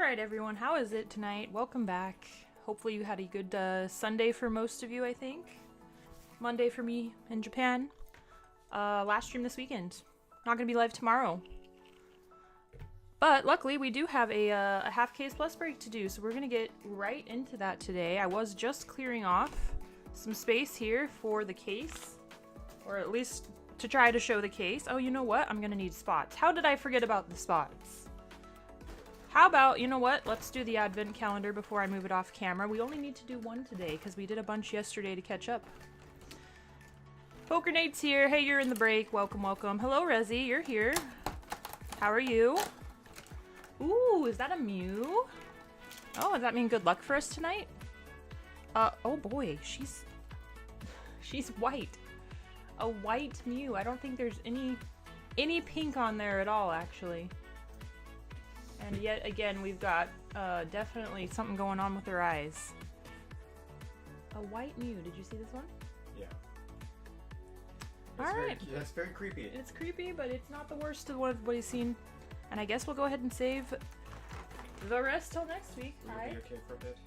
Alright everyone, how is it tonight? Welcome back. Hopefully you had a good Sunday for most of you, I think. Monday for me in Japan. Last stream this weekend. Not gonna be live tomorrow. But luckily we do have a half case plus break to do, so we're gonna get right into that today. I was just clearing off some space here for the case. Or at least to try to show the case. Oh, you know what? I'm gonna need spots. How did I forget about the spots? How about, you know what? Let's do the advent calendar before I move it off camera. We only need to do one today because we did a bunch yesterday to catch up. Poker Nate's here. Hey, you're in the break. Welcome, welcome. Hello, Rezi. You're here. How are you? Ooh, is that a Mew? Oh, does that mean good luck for us tonight? Oh boy, she's white. A white Mew. I don't think there's any pink on there at all, actually. And yet again, we've got definitely something going on with her eyes. A white Mew. Did you see this one? Yeah. Alright. That's very creepy. It's creepy, but it's not the worst of what everybody's seen. And I guess we'll go ahead and save the rest till next week. Will you be okay for a bit?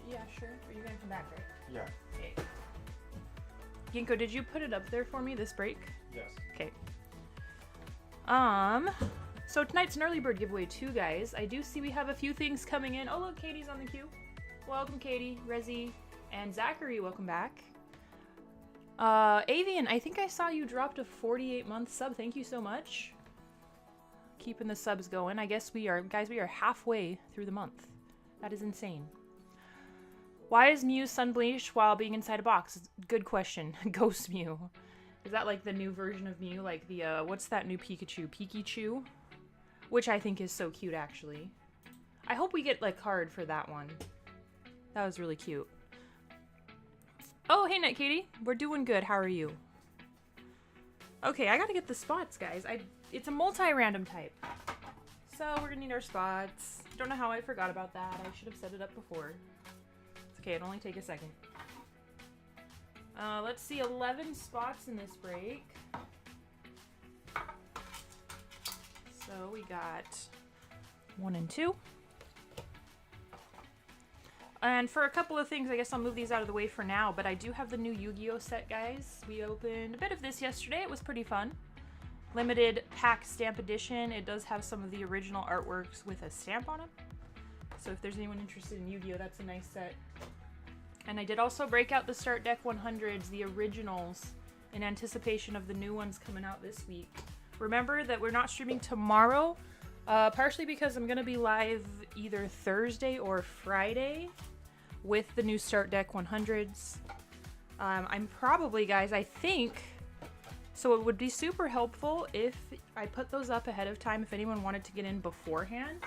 Yeah, sure. Are you gonna come back, right? Yeah. Okay. Ginkgo, did you put it up there for me this break? Yes. Okay. So tonight's an early bird giveaway too, guys. I do see we have a few things coming in. Oh, look, Katie's on the queue. Welcome, Katie, Rezi, and Zachary. Welcome back. Avian, I think I saw you dropped a 48-month sub. Thank you so much. Keeping the subs going. I guess we are, guys, we are halfway through the month. That is insane. Why is Mew sun bleached while being inside a box? Good question. Ghost Mew. Is that like the new version of Mew? Like the, what's that new Pikachu? Pikachu? Which I think is so cute, actually. I hope we get, like, card for that one. That was really cute. Oh, hey, Net Katie. We're doing good. How are you? Okay, I gotta get the spots, guys. It's a multi-random type. So, we're gonna need our spots. Don't know how I forgot about that. I should have set it up before. It's okay, it'll only take a second. Let's see, 11 spots in this break. So we got 1 and 2. And for a couple of things, I guess I'll move these out of the way for now, but I do have the new Yu-Gi-Oh set, guys. We opened a bit of this yesterday. It was pretty fun. Limited pack stamp edition. It does have some of the original artworks with a stamp on them. So if there's anyone interested in Yu-Gi-Oh, that's a nice set. And I did also break out the Start Deck 100s, the originals, in anticipation of the new ones coming out this week. Remember that we're not streaming tomorrow, partially because I'm going to be live either Thursday or Friday with the new Start Deck 100s. I'm probably, guys, I think, so it would be super helpful if I put those up ahead of time if anyone wanted to get in beforehand,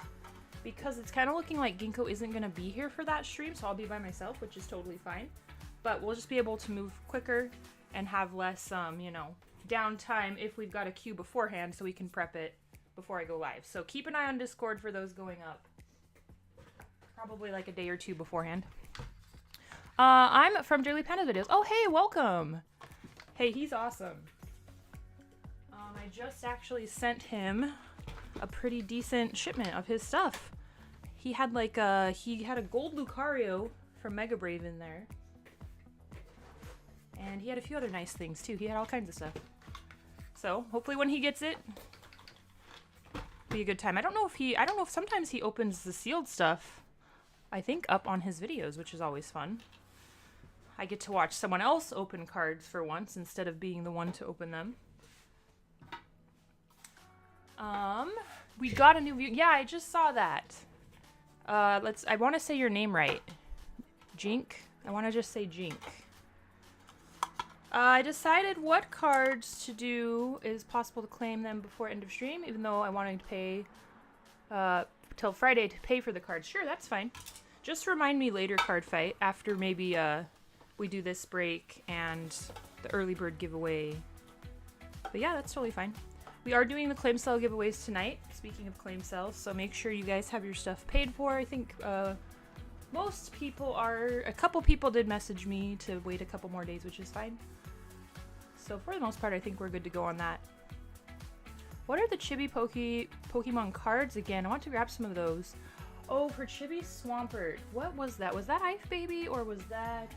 because it's kind of looking like Ginkgo isn't going to be here for that stream, so I'll be by myself, which is totally fine. But we'll just be able to move quicker and have less, you know, downtime if we've got a queue beforehand so we can prep it before I go live. So keep an eye on Discord for those going up. Probably like a day or two beforehand. I'm from Daily Panda Videos. Oh, hey, welcome. Hey, he's awesome. I just actually sent him a pretty decent shipment of his stuff. He had like he had a gold Lucario from Mega Brave in there. And he had a few other nice things too. He had all kinds of stuff. So hopefully when he gets it, be a good time. I don't know if sometimes he opens the sealed stuff, I think, up on his videos, which is always fun. I get to watch someone else open cards for once instead of being the one to open them. We got a new view. Yeah, I just saw that. I want to say your name right. Jink. I want to just say Jink. I decided what cards to do is possible to claim them before end of stream, even though I wanted to pay till Friday to pay for the cards. Sure, that's fine. Just remind me later, card fight, after maybe we do this break and the early bird giveaway. But yeah, that's totally fine. We are doing the claim sale giveaways tonight, speaking of claim sales, so make sure you guys have your stuff paid for. I think most people are, a couple people did message me to wait a couple more days, which is fine. So for the most part, I think we're good to go on that. What are the Chibi Pokemon cards again? I want to grab some of those. Oh, for Chibi Swampert. What was that? Was that Ice Baby or was that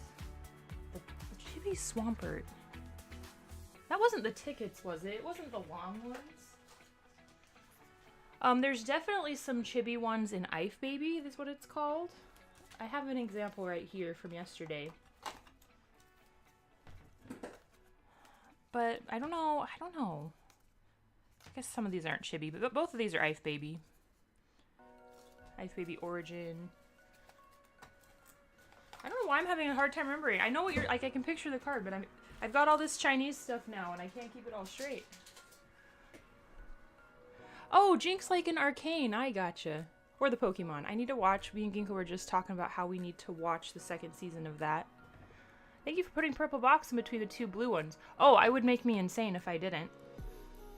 the Chibi Swampert? That wasn't the tickets, was it? It wasn't the long ones. There's definitely some Chibi ones in Ice Baby, that's what it's called. I have an example right here from yesterday. But I don't know. I guess some of these aren't Chibi, but both of these are Ice Baby. Ice Baby Origin. I don't know why I'm having a hard time remembering. I know what you're like. I can picture the card, but I've got all this Chinese stuff now, and I can't keep it all straight. Oh, Jinx like an Arcane. I gotcha. Or the Pokemon. I need to watch. Me and Ginkgo were just talking about how we need to watch the second season of that. Thank you for putting purple box in between the two blue ones. Oh, I would make me insane if I didn't.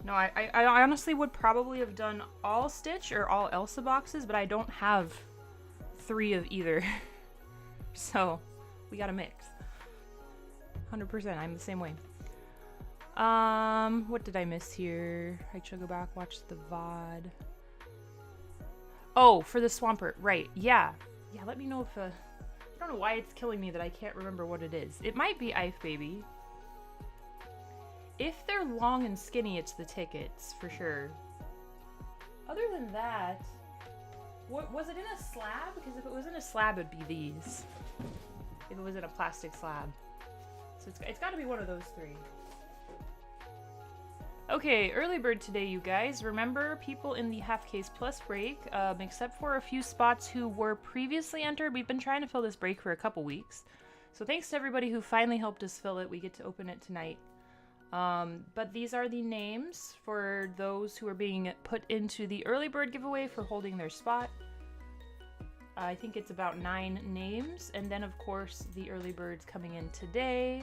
No, I honestly would probably have done all Stitch or all Elsa boxes, but I don't have 3 of either. So, we gotta mix. 100%, I'm the same way. What did I miss here? I should go back, watch the VOD. Oh, for the Swampert, right, yeah. Yeah, let me know if, I don't know why it's killing me that I can't remember what it is. It might be Ice Baby. If they're long and skinny, it's the tickets, for sure. Other than that, what was it in a slab? Because if it was in a slab, it'd be these. If it was in a plastic slab. So it's got to be one of those 3. Okay, early bird today, you guys. Remember, people in the half case plus break, except for a few spots who were previously entered, we've been trying to fill this break for a couple weeks. So thanks to everybody who finally helped us fill it. We get to open it tonight. But these are the names for those who are being put into the early bird giveaway for holding their spot. I think it's about 9 names, and then of course the early birds coming in today.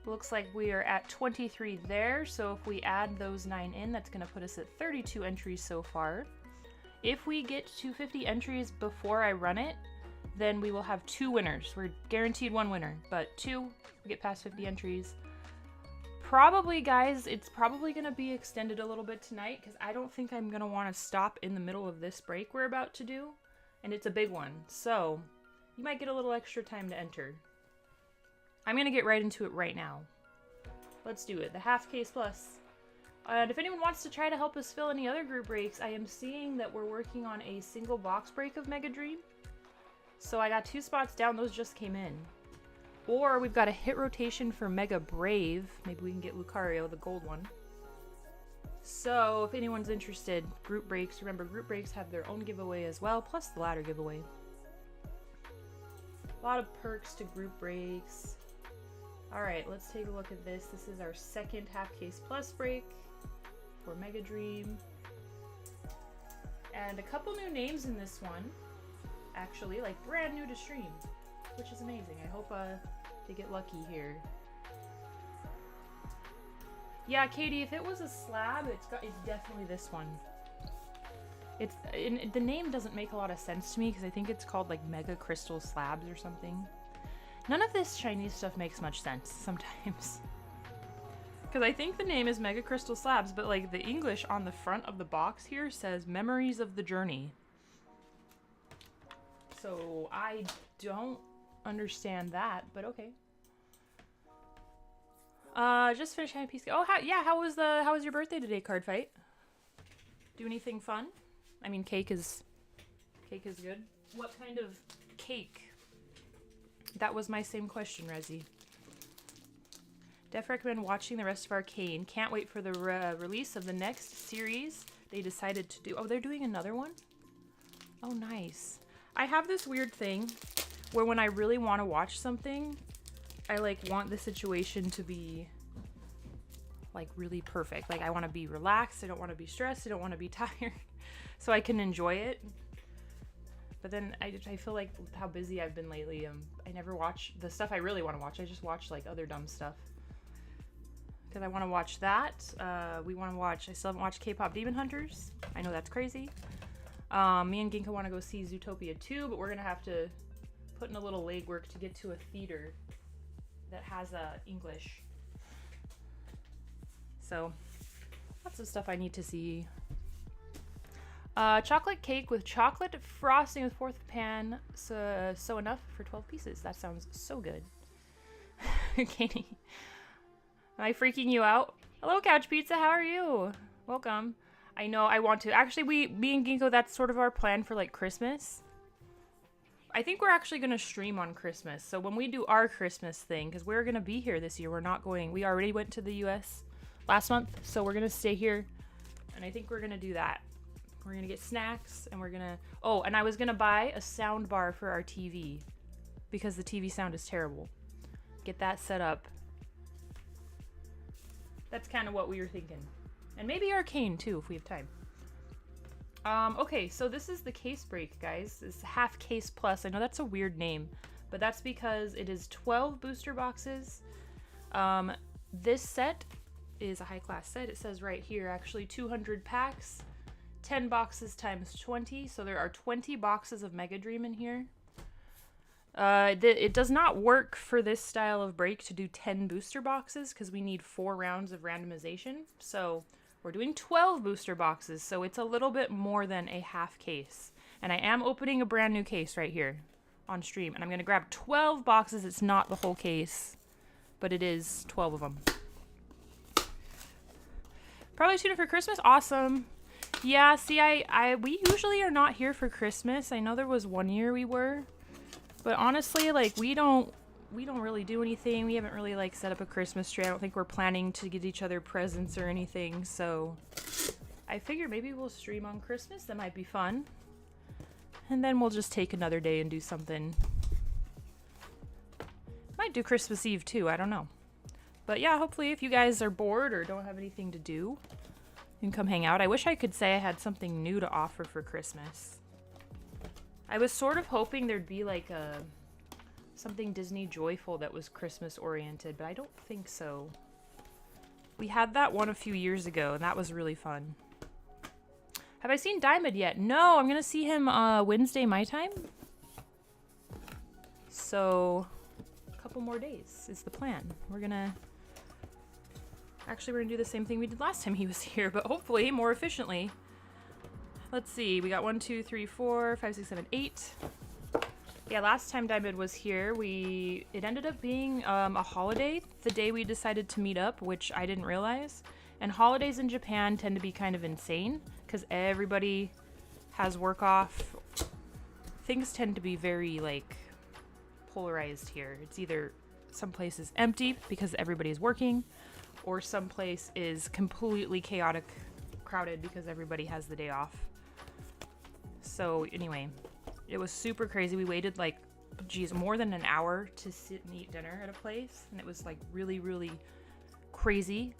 Looks like we are at 23 there, so if we add those 9 in, that's going to put us at 32 entries so far. If we get to 50 entries before I run it, then we will have 2 winners. We're guaranteed 1 winner, but 2, we get past 50 entries. Probably, guys, it's probably going to be extended a little bit tonight because I don't think I'm going to want to stop in the middle of this break we're about to do. And it's a big one, so you might get a little extra time to enter. I'm going to get right into it right now. Let's do it. The half case plus. And if anyone wants to try to help us fill any other group breaks, I am seeing that we're working on a single box break of Mega Dream. So I got 2 spots down. Those just came in. Or we've got a hit rotation for Mega Brave. Maybe we can get Lucario, the gold one. So if anyone's interested, group breaks. Remember, group breaks have their own giveaway as well, plus the ladder giveaway. A lot of perks to group breaks. Alright, let's take a look at this. This is our second half case plus break for Mega Dream. And a couple new names in this one. Actually, like brand new to stream, which is amazing. I hope they get lucky here. Yeah, Katie, if it was a slab, it's definitely this one. The name doesn't make a lot of sense to me because I think it's called like Mega Crystal Slabs or something. None of this Chinese stuff makes much sense sometimes. Because I think the name is Mega Crystal Slabs, but like the English on the front of the box here says Memories of the Journey. So I don't understand that, but okay. Just finished having peace. Oh, how was your birthday today, Card Fight? Do anything fun? I mean, cake is good. What kind of cake? That was my same question, Rezi. Def recommend watching the rest of Arcane. Can't wait for the release of the next series they decided to do. Oh, they're doing another one? Oh, nice. I have this weird thing where when I really want to watch something, I like want the situation to be like really perfect. Like I want to be relaxed. I don't want to be stressed. I don't want to be tired. So I can enjoy it. But then I feel like with how busy I've been lately, I never watch the stuff I really want to watch. I just watch like other dumb stuff. Because I want to watch that. I still haven't watched K-Pop Demon Hunters. I know that's crazy. Me and Ginkgo want to go see Zootopia 2, but we're going to have to put in a little legwork to get to a theater that has English. So Lots of stuff I need to see. Chocolate cake with chocolate frosting with fourth pan. So enough for 12 pieces. That sounds so good. Katie. Am I freaking you out? Hello, Couch Pizza. How are you? Welcome. I know I want to. Actually, me and Ginkgo, that's sort of our plan for like Christmas. I think we're actually going to stream on Christmas. So when we do our Christmas thing, because we're going to be here this year, we're not going. We already went to the US last month. So we're going to stay here. And I think we're going to do that. We're going to get snacks and we're going to. Oh, and I was going to buy a sound bar for our TV because the TV sound is terrible. Get that set up. That's kind of what we were thinking. And maybe Arcane too, if we have time. Okay, so this is the case break, guys. It's half case plus. I know that's a weird name, but that's because it is 12 booster boxes. This set is a high class set. It says right here, actually 200 packs, 10 boxes times 20. So there are 20 boxes of Mega Dream in here. It does not work for this style of break to do 10 booster boxes because we need 4 rounds of randomization. So we're doing 12 booster boxes, so it's a little bit more than a half case. And I am opening a brand new case right here on stream, and I'm going to grab 12 boxes. It's not the whole case, but it is 12 of them. Probably tune in for Christmas. Awesome. Yeah, see, we usually are not here for Christmas. I know there was one year we were. But honestly, like, we don't really do anything. We haven't really, like, set up a Christmas tree. I don't think we're planning to get each other presents or anything. So I figure maybe we'll stream on Christmas. That might be fun. And then we'll just take another day and do something. Might do Christmas Eve, too. I don't know. But yeah, hopefully if you guys are bored or don't have anything to do, you can come hang out. I wish I could say I had something new to offer for Christmas. I was sort of hoping there'd be like something Disney joyful that was Christmas oriented, but I don't think so. We had that one a few years ago, and that was really fun. Have I seen Diamond yet? No, I'm gonna see him Wednesday my time. So a couple more days is the plan. We're gonna do the same thing we did last time he was here, but hopefully more efficiently. Let's see, we got 1, 2, 3, 4, 5, 6, 7, 8. Yeah, last time Diamond was here, it ended up being a holiday the day we decided to meet up, which I didn't realize. And holidays in Japan tend to be kind of insane because everybody has work off. Things tend to be very, like, polarized here. It's either some place is empty because everybody's working, or some place is completely chaotic, crowded because everybody has the day off. So anyway, it was super crazy. We waited like, geez, more than an hour to sit and eat dinner at a place. And it was like really, really crazy.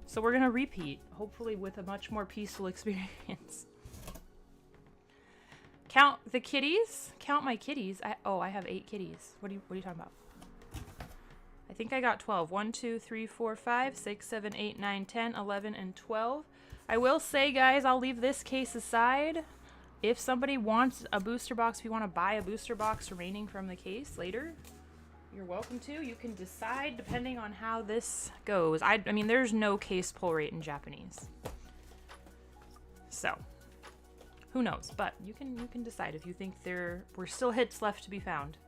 So we're going to repeat, hopefully with a much more peaceful experience. Count the kitties. Count my kitties. I have 8 kitties. What are you talking about? I think I got 12. 1, 2, 3, 4, 5, 6, 7, 8, 9, 10, 11, and 12. I will say, guys, I'll leave this case aside. If somebody wants a booster box, if you want to buy a booster box remaining from the case later, you're welcome to. You can decide depending on how this goes. I mean, there's no case pull rate in Japanese. So, who knows? But you can decide if you think there were still hits left to be found.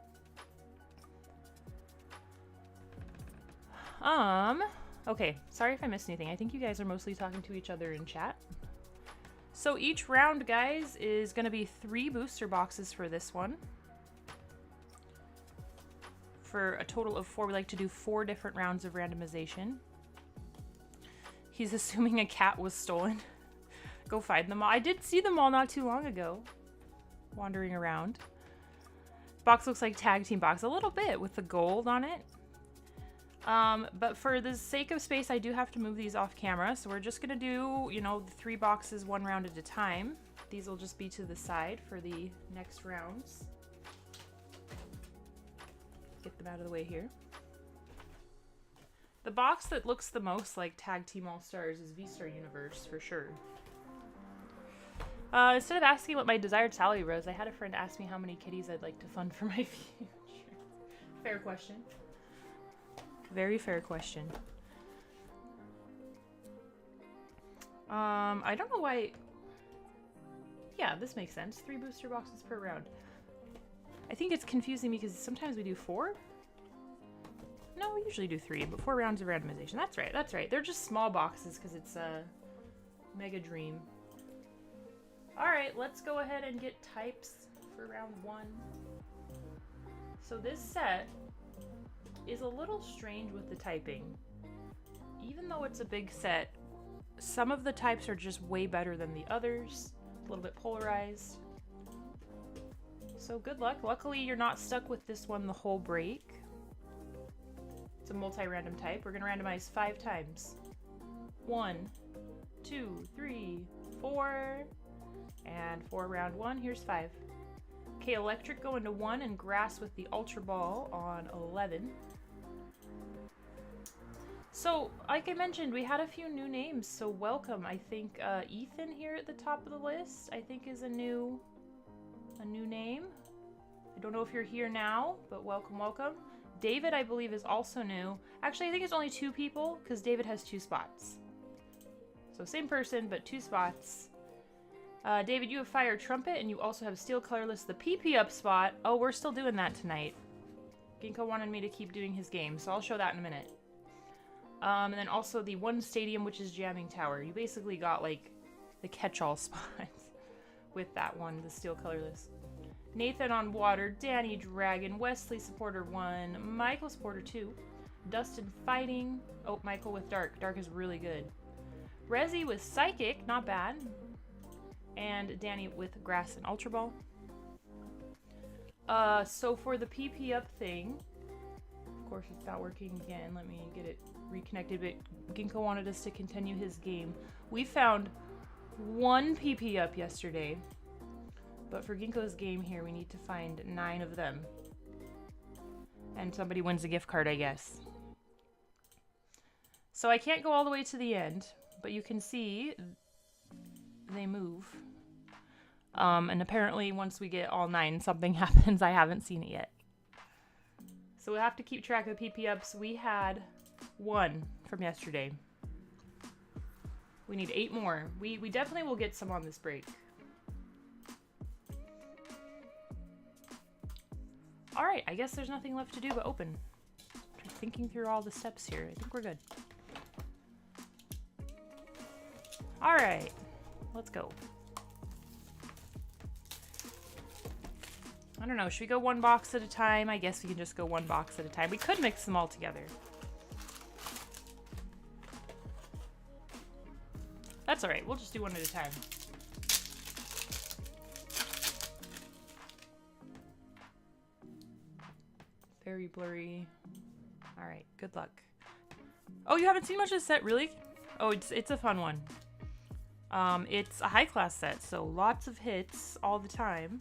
Okay, sorry if I missed anything. I think you guys are mostly talking to each other in chat. So each round, guys, is going to be 3 booster boxes for this one. For a total of 4, we like to do 4 different rounds of randomization. He's assuming a cat was stolen. Go find them all. I did see them all not too long ago, wandering around. Box looks like tag team box a little bit with the gold on it. But for the sake of space, I do have to move these off camera. So we're just going to do, you know, the 3 boxes 1 round at a time. These will just be to the side for the next rounds. Get them out of the way here. The box that looks the most like Tag Team All-Stars is V-Star Universe, for sure. Instead of asking what my desired salary was, I had a friend ask me how many kitties I'd like to fund for my future. Fair question. Very fair question. I don't know why... Yeah, this makes sense. 3 booster boxes per round. I think it's confusing because sometimes we do 4? No, we usually do 3, but 4 rounds of randomization. That's right, that's right. They're just small boxes because it's a Mega Dream. Alright, let's go ahead and get types for round 1. So this set is a little strange with the typing. Even though it's a big set, some of the types are just way better than the others. A little bit polarized. So good luck. Luckily, you're not stuck with this one the whole break. It's a multi-random type. We're going to randomize 5 times. 1, 2, 3, 4. And for round 1, here's 5. Okay, electric go into 1 and grass with the Ultra Ball on 11. So, like I mentioned, we had a few new names, so welcome. I think Ethan here at the top of the list, I think is a new name. I don't know if you're here now, but welcome, welcome. David, I believe, is also new. Actually, I think it's only 2 people, because David has 2 spots. So same person, but 2 spots. David, you have Fire Trumpet, and you also have Steel Colorless, the PP up spot. Oh, we're still doing that tonight. Ginkgo wanted me to keep doing his game, so I'll show that in a minute. And then also the 1 stadium, which is Jamming Tower. You basically got, like, the catch-all spots with that one, the Steel Colorless. Nathan on Water, Danny Dragon, Wesley Supporter 1, Michael Supporter 2, Dustin Fighting. Oh, Michael with Dark. Dark is really good. Rezi with Psychic, not bad. And Danny with Grass and Ultra Ball. So for the PP up thing, of course it's not working again. Let me get it reconnected, but Ginkgo wanted us to continue his game. We found 1 PP up yesterday, but for Ginkgo's game here, we need to find 9 of them. And somebody wins a gift card, I guess. So I can't go all the way to the end, but you can see they move. And apparently once we get all 9, something happens. I haven't seen it yet. So we'll have to keep track of the PP ups. We had 1 from yesterday. We need 8 more. We definitely will get some on this break. Alright, I guess there's nothing left to do but open. I'm thinking through all the steps here. I think we're good. Alright, let's go. I don't know, should we go 1 box at a time? I guess we can just go 1 box at a time. We could mix them all together. That's alright, we'll just do 1 at a time. Very blurry. Alright, good luck. Oh, you haven't seen much of this set, really? Oh, it's a fun one. It's a high class set, so lots of hits all the time.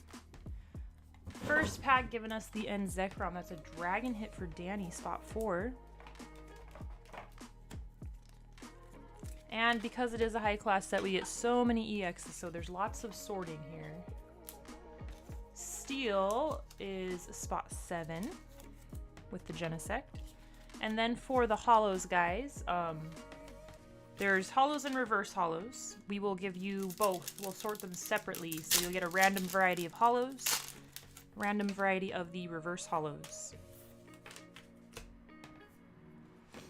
First pack giving us the End Zekrom. That's a dragon hit for Danny, spot 4. And because it is a high class set, we get so many EXs, so there's lots of sorting here. Steel is spot 7 with the Genesect. And then for the hollows, guys, there's hollows and reverse hollows. We will give you both. We'll sort them separately, so you'll get a random variety of hollows, random variety of the reverse hollows.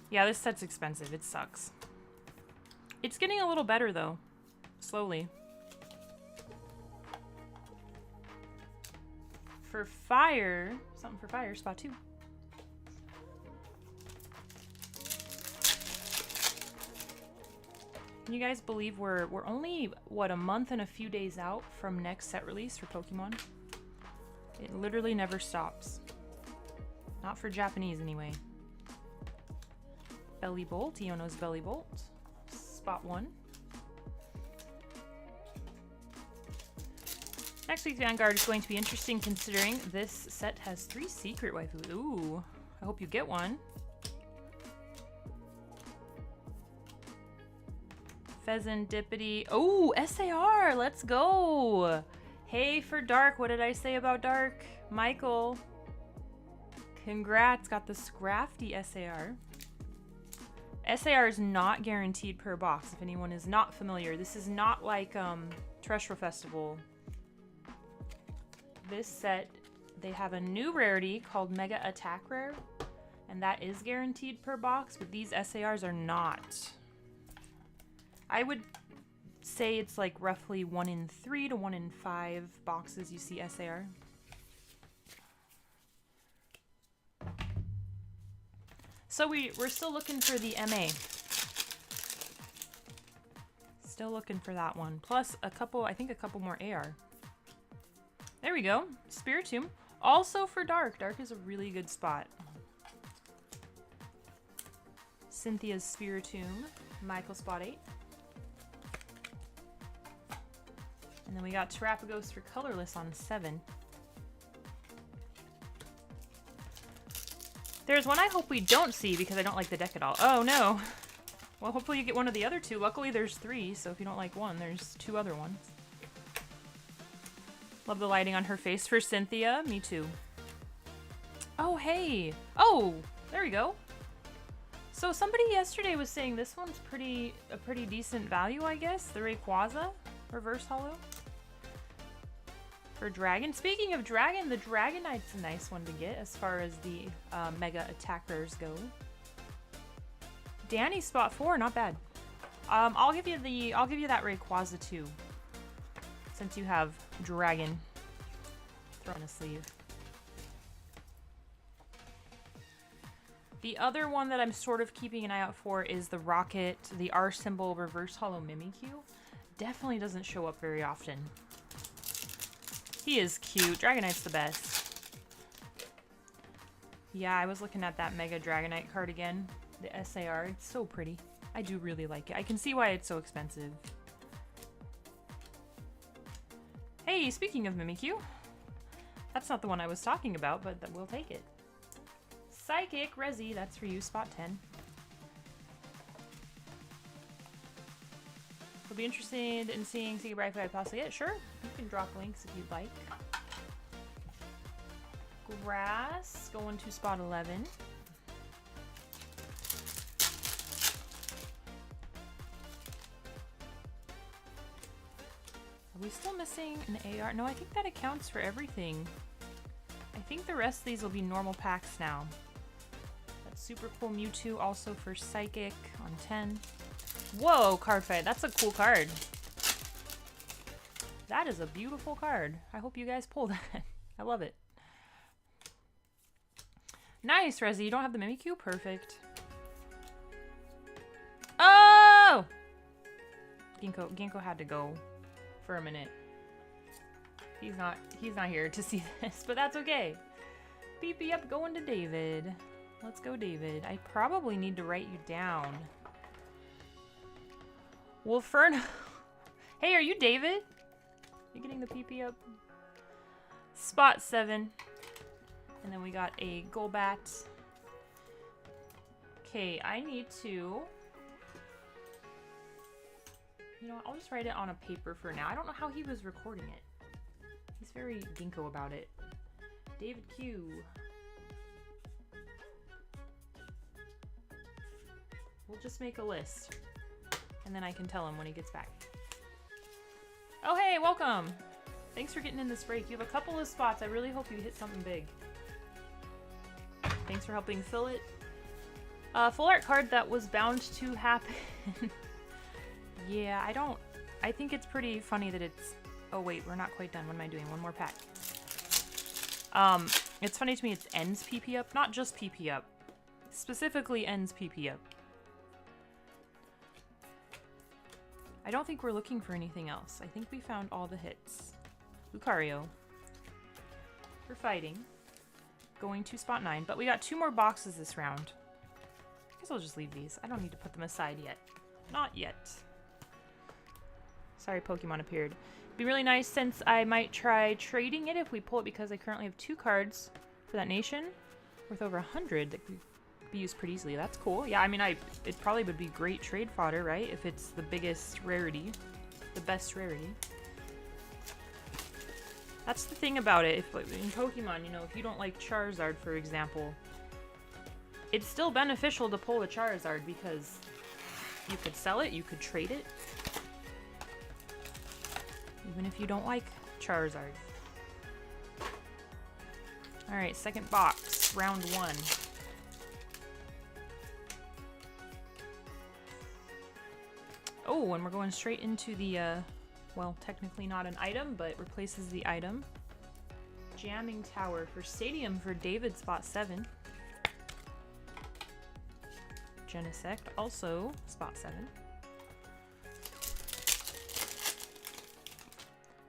Yeah, this set's expensive. It sucks. It's getting a little better, though. Slowly. For fire, something for fire, spot 2. Can you guys believe we're only, what, a month and a few days out from next set release for Pokemon? It literally never stops. Not for Japanese, anyway. Belly Bolt, Iono's Belly Bolt. Spot 1. Next week's Vanguard is going to be interesting considering this set has 3 secret waifus. Ooh, I hope you get one. Pheasantipity. Oh, SAR, let's go. Hey, for Dark, what did I say about Dark? Michael, congrats, got the Scrafty SAR. SAR is not guaranteed per box, if anyone is not familiar. This is not like Terrestrial Festival. This set, they have a new rarity called Mega Attack Rare, and that is guaranteed per box, but these SARs are not. I would say it's like roughly 1 in 3 to 1 in 5 boxes you see SAR. So we're still looking for the MA. Still looking for that one. Plus a couple, I think a couple more AR. There we go. Spiritomb. Also for Dark. Dark is a really good spot. Cynthia's Spiritomb. Michael spot 8. And then we got Terapagos for colorless on 7. There's one I hope we don't see because I don't like the deck at all. Oh no. Well, hopefully you get one of the other two. Luckily there's 3, so if you don't like one, there's 2 other ones. Love the lighting on her face for Cynthia. Me too. Oh, hey. Oh, there we go. So somebody yesterday was saying this one's a pretty decent value, I guess. The Rayquaza reverse holo. For Dragon. Speaking of Dragon, the Dragonite's a nice one to get as far as the Mega Attack Rares go. Danny spot 4, not bad. I'll give you that Rayquaza too, since you have Dragon. Throw in a sleeve. The other one that I'm sort of keeping an eye out for is the Rocket, the R symbol reverse holo Mimikyu. Definitely doesn't show up very often. He is cute. Dragonite's the best. Yeah, I was looking at that Mega Dragonite card again. The SAR. It's so pretty. I do really like it. I can see why it's so expensive. Hey, speaking of Mimikyu. That's not the one I was talking about, but we'll take it. Psychic Resi. That's for you, spot 10. We'll be interested in seeing Secret Bright Flag possibly. Yeah, sure. You can drop links if you'd like. Grass going to spot 11. Are we still missing an AR? No, I think that accounts for everything. I think the rest of these will be normal packs now. That super cool Mewtwo also for Psychic on 10. Whoa, card fight. That's a cool card. That is a beautiful card. I hope you guys pull that. I love it. Nice, Rezi. You don't have the Mimikyu? Perfect. Oh! Ginkgo had to go for a minute. He's not here to see this, but that's okay. PP up going to David. Let's go, David. I probably need to write you down. Wolferno. Hey, are you David? You getting the PP up? Spot 7. And then we got a Golbat. Okay, I need to... You know what? I'll just write it on a paper for now. I don't know how he was recording it. He's very ginkgo about it. David Q. We'll just make a list. And then I can tell him when he gets back. Oh, hey, welcome. Thanks for getting in this break. You have a couple of spots. I really hope you hit something big. Thanks for helping fill it. Full art card that was bound to happen. Yeah, I think it's pretty funny that it's... Oh, wait, we're not quite done. What am I doing? One more pack. It's funny to me it's ends PP up, not just PP up. Specifically ends PP up. I don't think we're looking for anything else. I think we found all the hits. Lucario. For fighting. Going to spot 9. But we got 2 more boxes this round. I guess I'll just leave these. I don't need to put them aside yet. Not yet. Sorry, Pokemon appeared. It'd be really nice since I might try trading it if we pull it because I currently have 2 cards for that nation. Worth over 100 that could be used pretty easily. That's cool. Yeah, I mean, it probably would be great trade fodder, right? If it's the biggest rarity. The best rarity. That's the thing about it. If in Pokemon, you know, if you don't like Charizard, for example, it's still beneficial to pull a Charizard because you could sell it, you could trade it. Even if you don't like Charizard. Alright, second box, round 1. Oh, and we're going straight into the, well, technically not an item, but replaces the item. Jamming Tower for Stadium for David, spot 7. Genesect, also spot 7.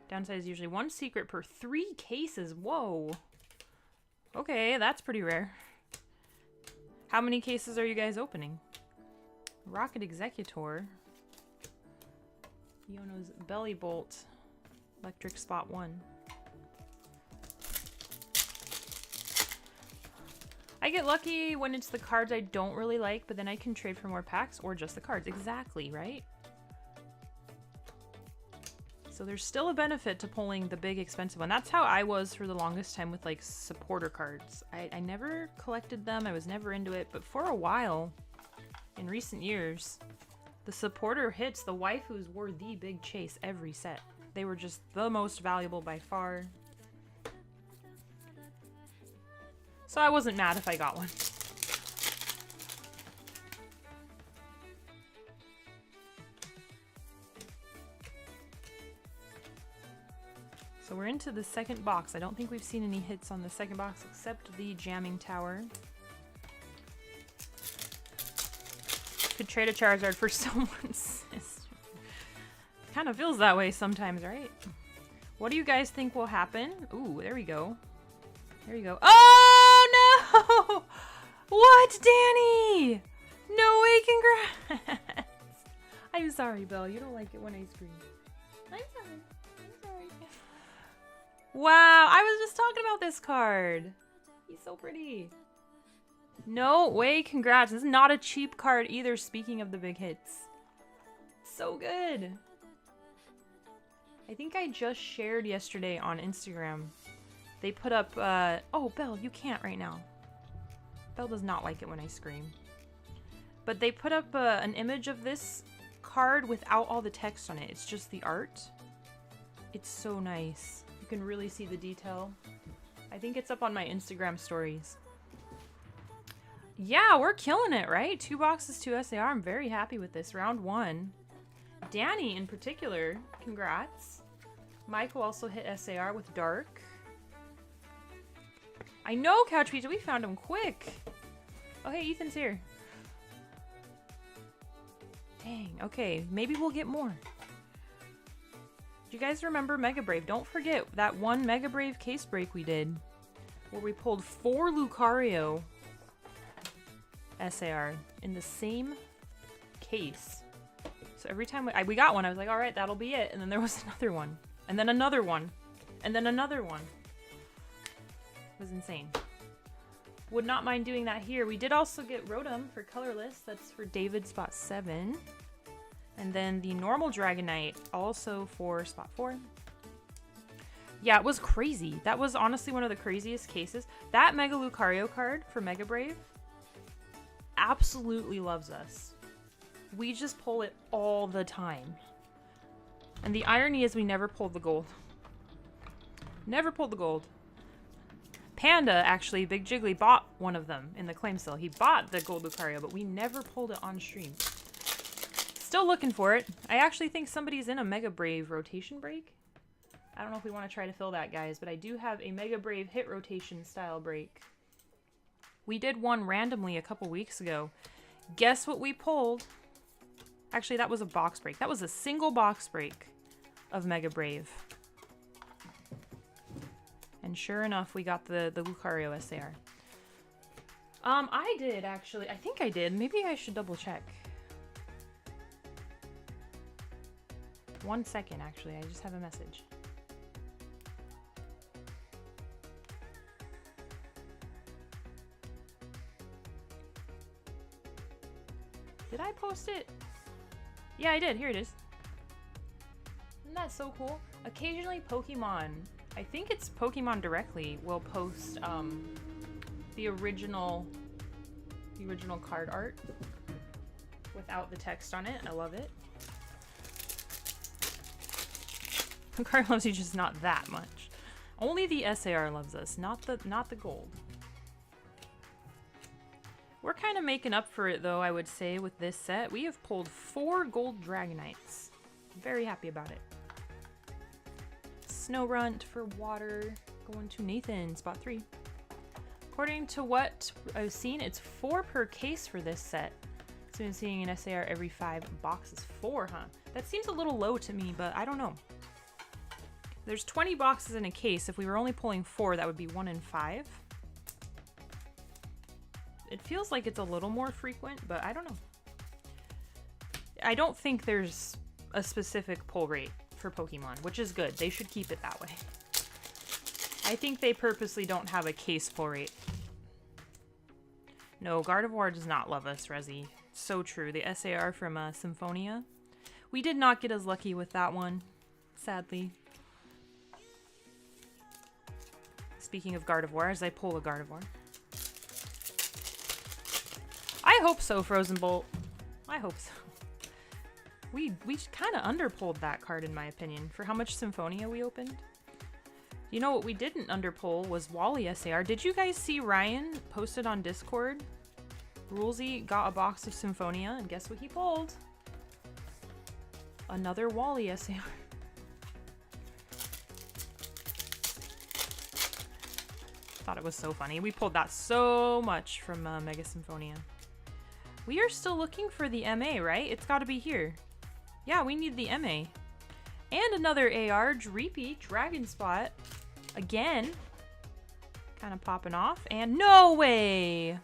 Downside is usually 1 secret per 3 cases. Whoa. Okay, that's pretty rare. How many cases are you guys opening? Rocket Executor. Yono's Belly Bolt. Electric spot 1. I get lucky when it's the cards I don't really like, but then I can trade for more packs or just the cards. Exactly, right? So there's still a benefit to pulling the big expensive one. That's how I was for the longest time with like supporter cards. I never collected them. I was never into it. But for a while, in recent years, the supporter hits, the waifus were the big chase every set. They were just the most valuable by far. So I wasn't mad if I got one. So we're into the second box. I don't think we've seen any hits on the second box except the Jamming Tower. Could trade a Charizard for someone's sister. Kind of feels that way sometimes, right? What do you guys think will happen? Ooh, there we go. There you go. Oh no! What, Danny? No way, congrats! I'm sorry, Belle. You don't like it when I scream. I'm sorry. I'm sorry. Wow, I was just talking about this card. He's so pretty. No way, congrats. This is not a cheap card either, speaking of the big hits. So good. I think I just shared yesterday on Instagram. They put up, oh, Belle, you can't right now. Belle does not like it when I scream. But they put up an image of this card without all the text on it. It's just the art. It's so nice. You can really see the detail. I think it's up on my Instagram stories. Yeah, we're killing it, right? 2 boxes, 2 SAR. I'm very happy with this. Round 1. Danny, in particular, congrats. Michael also hit SAR with Dark. I know, Couch Pizza. We found him quick. Oh, hey, Ethan's here. Dang. Okay, maybe we'll get more. Do you guys remember Mega Brave? Don't forget that one Mega Brave case break we did where we pulled 4 Lucario SAR in the same case. So every time we got one, I was like, all right, that'll be it. And then there was another one. And then another one. And then another one. It was insane. Would not mind doing that here. We did also get Rotom for colorless. That's for David, spot 7. And then the normal Dragonite also for spot 4. Yeah, it was crazy. That was honestly one of the craziest cases. That Mega Lucario card for Mega Brave absolutely loves us. We just pull it all the time. And the irony is we never pulled the gold. Never pulled the gold. Panda, actually, Big Jiggly, bought one of them in the claim sale. He bought the gold Lucario, but we never pulled it on stream. Still looking for it. I actually think somebody's in a Mega Brave rotation break. I don't know if we want to try to fill that, guys, but I do have a Mega Brave hit rotation style break. We did one randomly a couple weeks ago. Guess what we pulled? Actually, that was a box break. That was a single box break of Mega Brave. And sure enough, we got the Lucario SAR. I did, actually. I think I did. Maybe I should double check. 1 second, actually. I just have a message. Did I post it? Yeah, I did. Here it is. Isn't that so cool? Occasionally Pokemon, I think it's Pokemon directly, will post the original The original card art without the text on it. I love it. The card loves you, just not that much. Only the SAR loves us, not the gold. We're kind of making up for it though, I would say, with this set. We have pulled 4 gold Dragonites. Very happy about it. Snow Runt for water, going to Nathan, spot 3. According to what I've seen, it's 4 per case for this set. So I'm seeing an SAR every 5 boxes. 4, huh? That seems a little low to me, but I don't know. There's 20 boxes in a case. If we were only pulling 4, that would be 1 in 5. It feels like it's a little more frequent, but I don't know. I don't think there's a specific pull rate for Pokemon, which is good. They should keep it that way. I think they purposely don't have a case pull rate. No, Gardevoir does not love us, Rezi. So true. The SAR from Symphonia. We did not get as lucky with that one, sadly. Speaking of Gardevoir, as I pull a Gardevoir. I hope so, Frozen Bolt. I hope so. We kind of underpulled that card, in my opinion, for how much Symphonia we opened. You know what we didn't underpull was Wally SAR. Did you guys see Ryan posted on Discord? Rulesy got a box of Symphonia, and guess what he pulled? Another Wally SAR. Thought it was so funny. We pulled that so much from Mega Symphonia. We are still looking for the MA, right? It's got to be here. Yeah, we need the MA. And another AR, Dreepy, Dragon Spot. Again. Kind of popping off. And no way!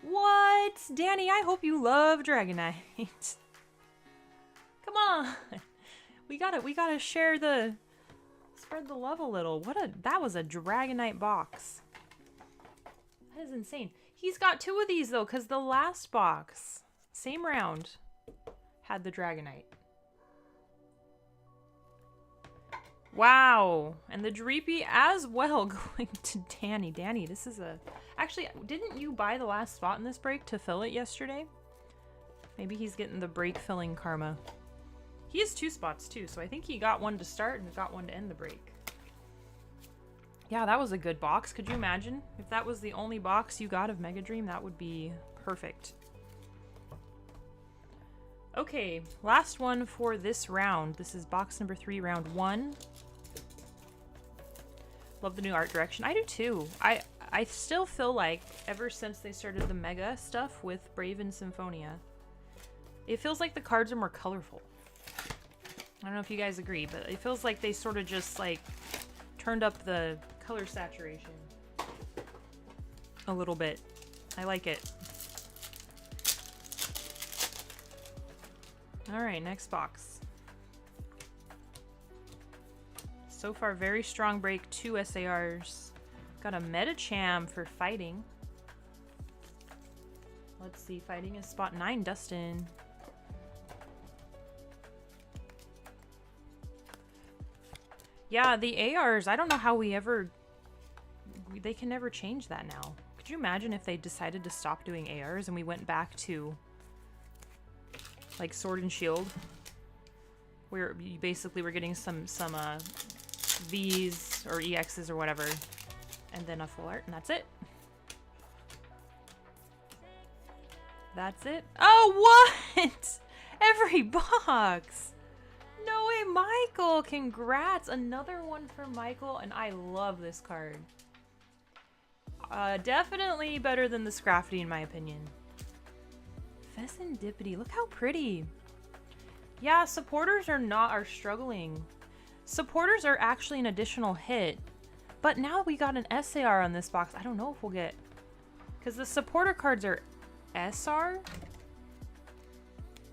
What? Danny, I hope you love Dragonite. Come on! We gotta share the... Spread the love a little. That was a Dragonite box. That is insane. He's got 2 of these though, because the last box, same round, had the Dragonite. Wow. And the Dreepy as well going to Danny. Danny, this is a... Actually, didn't you buy the last spot in this break to fill it yesterday? Maybe he's getting the break filling karma. He has 2 spots too, so I think he got one to start and got one to end the break. Yeah, that was a good box. Could you imagine if that was the only box you got of Mega Dream? That would be perfect. Okay, last one for this round. This is box number 3, round 1. Love the new art direction. I do too. I still feel like ever since they started the Mega stuff with Brave and Symphonia, it feels like the cards are more colorful. I don't know if you guys agree, but it feels like they sort of just like turned up the color saturation a little bit. I like it. All right, next box. So far, very strong break. 2 SARs. Got a Metacham for fighting. Let's see, fighting is spot 9, Dustin. Yeah, the ARs, I don't know how they can never change that now. Could you imagine if they decided to stop doing ARs and we went back to like Sword and Shield, where you basically were getting some Vs or EXs or whatever, and then a full art, and that's it. That's it. Oh, what? Every box. No way, Michael! Congrats! Another one for Michael, and I love this card. Definitely better than the Scrafty in my opinion. Pheasantipity, look how pretty. Yeah, supporters are struggling. Supporters are actually an additional hit, but now we got an SAR on this box. I don't know if we'll get, because the supporter cards are SR.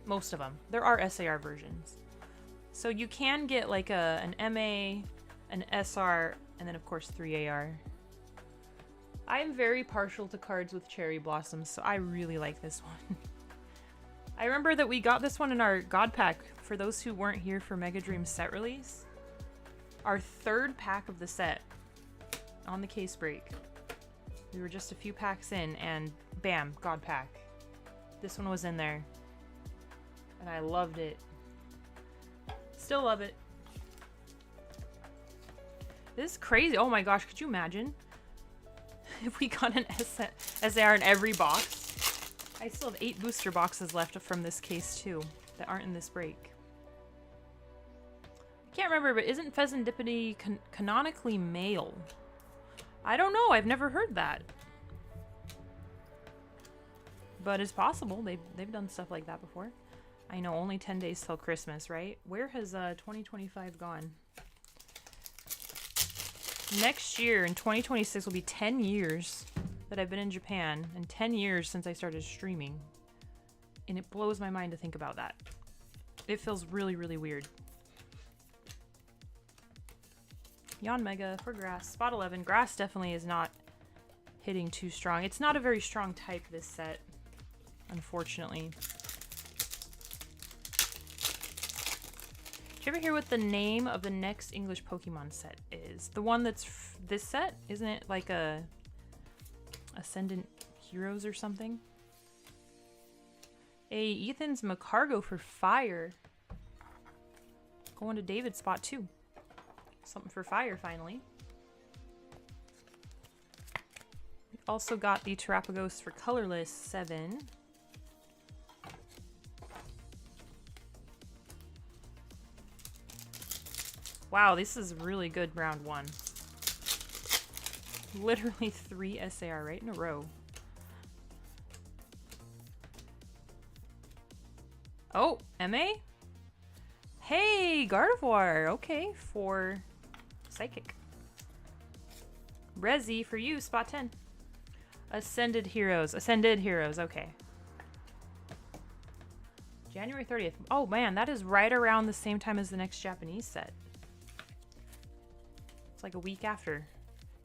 Most of them. There are SAR versions. So you can get like an MA, an SR, and then of course 3 AR. I'm very partial to cards with cherry blossoms, so I really like this one. I remember that we got this one in our God Pack, for those who weren't here for Mega Dream set release. Our 3rd pack of the set on the case break. We were just a few packs in and bam, God pack. This one was in there. And I loved it. Still love it. This is crazy. Oh my gosh, could you imagine if we got an SAR in every box? I still have 8 booster boxes left from this case too that aren't in this break. I can't remember, but isn't Pheasantipity canonically male? I don't know. I've never heard that. But it's possible. They've done stuff like that before. I know, only 10 days till Christmas, right? Where has 2025 gone? Next year, in 2026, will be 10 years that I've been in Japan, and 10 years since I started streaming. And it blows my mind to think about that. It feels really, really weird. Yon Mega for grass. Spot 11. Grass definitely is not hitting too strong. It's not a very strong type, this set, unfortunately. Did you ever hear what the name of the next English Pokemon set is? The one that's this set? Isn't it like a Ascendant Heroes or something? Hey, Ethan's Macargo for fire. Going to David's spot too. Something for fire finally. We also got the Terapagos for colorless 7. Wow, this is really good round 1. Literally 3 SAR right in a row. Oh, MA? Hey, Gardevoir. Okay, for Psychic. Rezi for you, spot 10. Ascended Heroes. Ascended Heroes, okay. January 30th. Oh man, that is right around the same time as the next Japanese set. It's like a week after.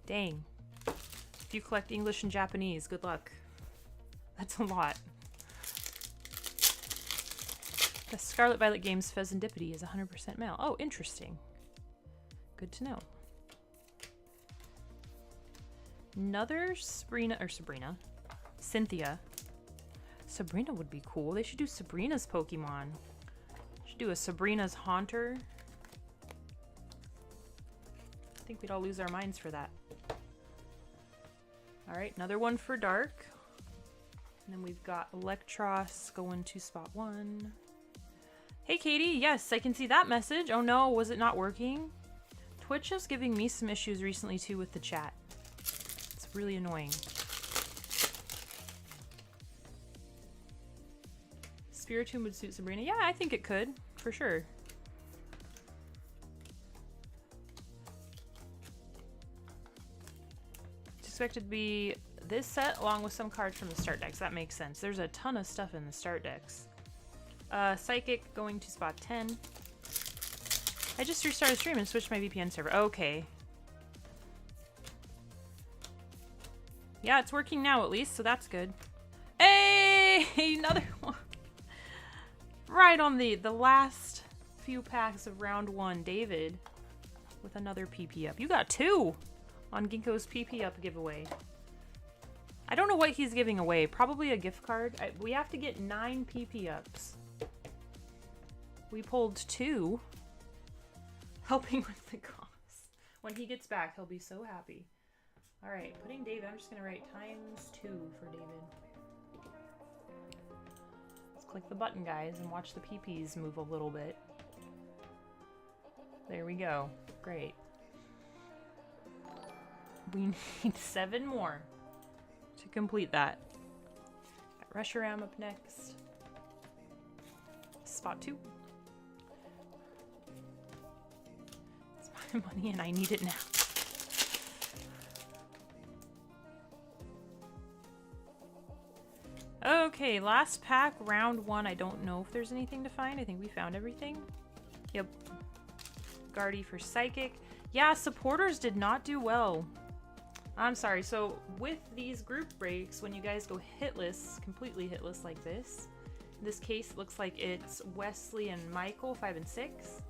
Dang. If you collect English and Japanese, good luck. That's a lot. The Scarlet Violet Games Pheasantipity is 100% male. Oh, interesting. Good to know. Another Sabrina. Cynthia. Sabrina would be cool. They should do Sabrina's Pokemon. Should do a Sabrina's Haunter. I think we'd all lose our minds for that. Alright, another one for Dark. And then we've got Electros going to spot 1. Hey Katie, yes, I can see that message. Oh no, was it not working? Twitch is giving me some issues recently too with the chat. It's really annoying. Spiritomb would suit Sabrina. Yeah, I think it could, for sure. It's expected to be this set along with some cards from the start decks. That makes sense. There's a ton of stuff in the start decks. Psychic going to spot 10. I just restarted stream and switched my VPN server. Okay. Yeah, it's working now at least, so that's good. Hey, another one. Right on the last few packs of round 1, David with another PP up. You got 2 on Ginkgo's PP up giveaway. I don't know what he's giving away. Probably a gift card. We have to get 9 PP ups. We pulled 2. Helping with the cost. When he gets back, he'll be so happy. Alright, putting David. I'm just going to write ×2 for David. Let's click the button, guys, and watch the PPs move a little bit. There we go. Great. We need 7 more to complete that. Got Reshiram up next. Spot 2. It's my money and I need it now. Okay, last pack, round 1. I don't know if there's anything to find. I think we found everything. Yep. Guardy for Psychic. Yeah, supporters did not do well. I'm sorry. So with these group breaks, when you guys go hitless, completely hitless like this, in this case, it looks like it's Wesley and Michael, 5 and 6.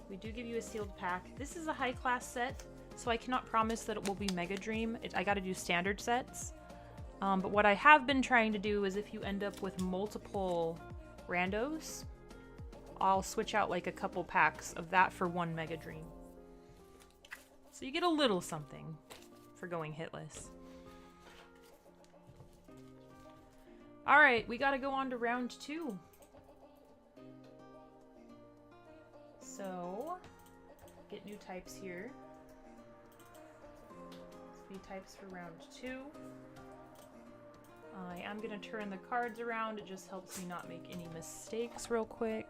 We do give you a sealed pack. This is a high class set. so I cannot promise that it will be Mega Dream. I gotta do standard sets. But what I have been trying to do is if you end up with multiple randos, I'll switch out like a couple packs of that for one Mega Dream. So you get a little something for going hitless. Alright, we gotta go on to round 2. So, get new types here. 3 types for round 2. I am gonna turn the cards around, it just helps me not make any mistakes real quick.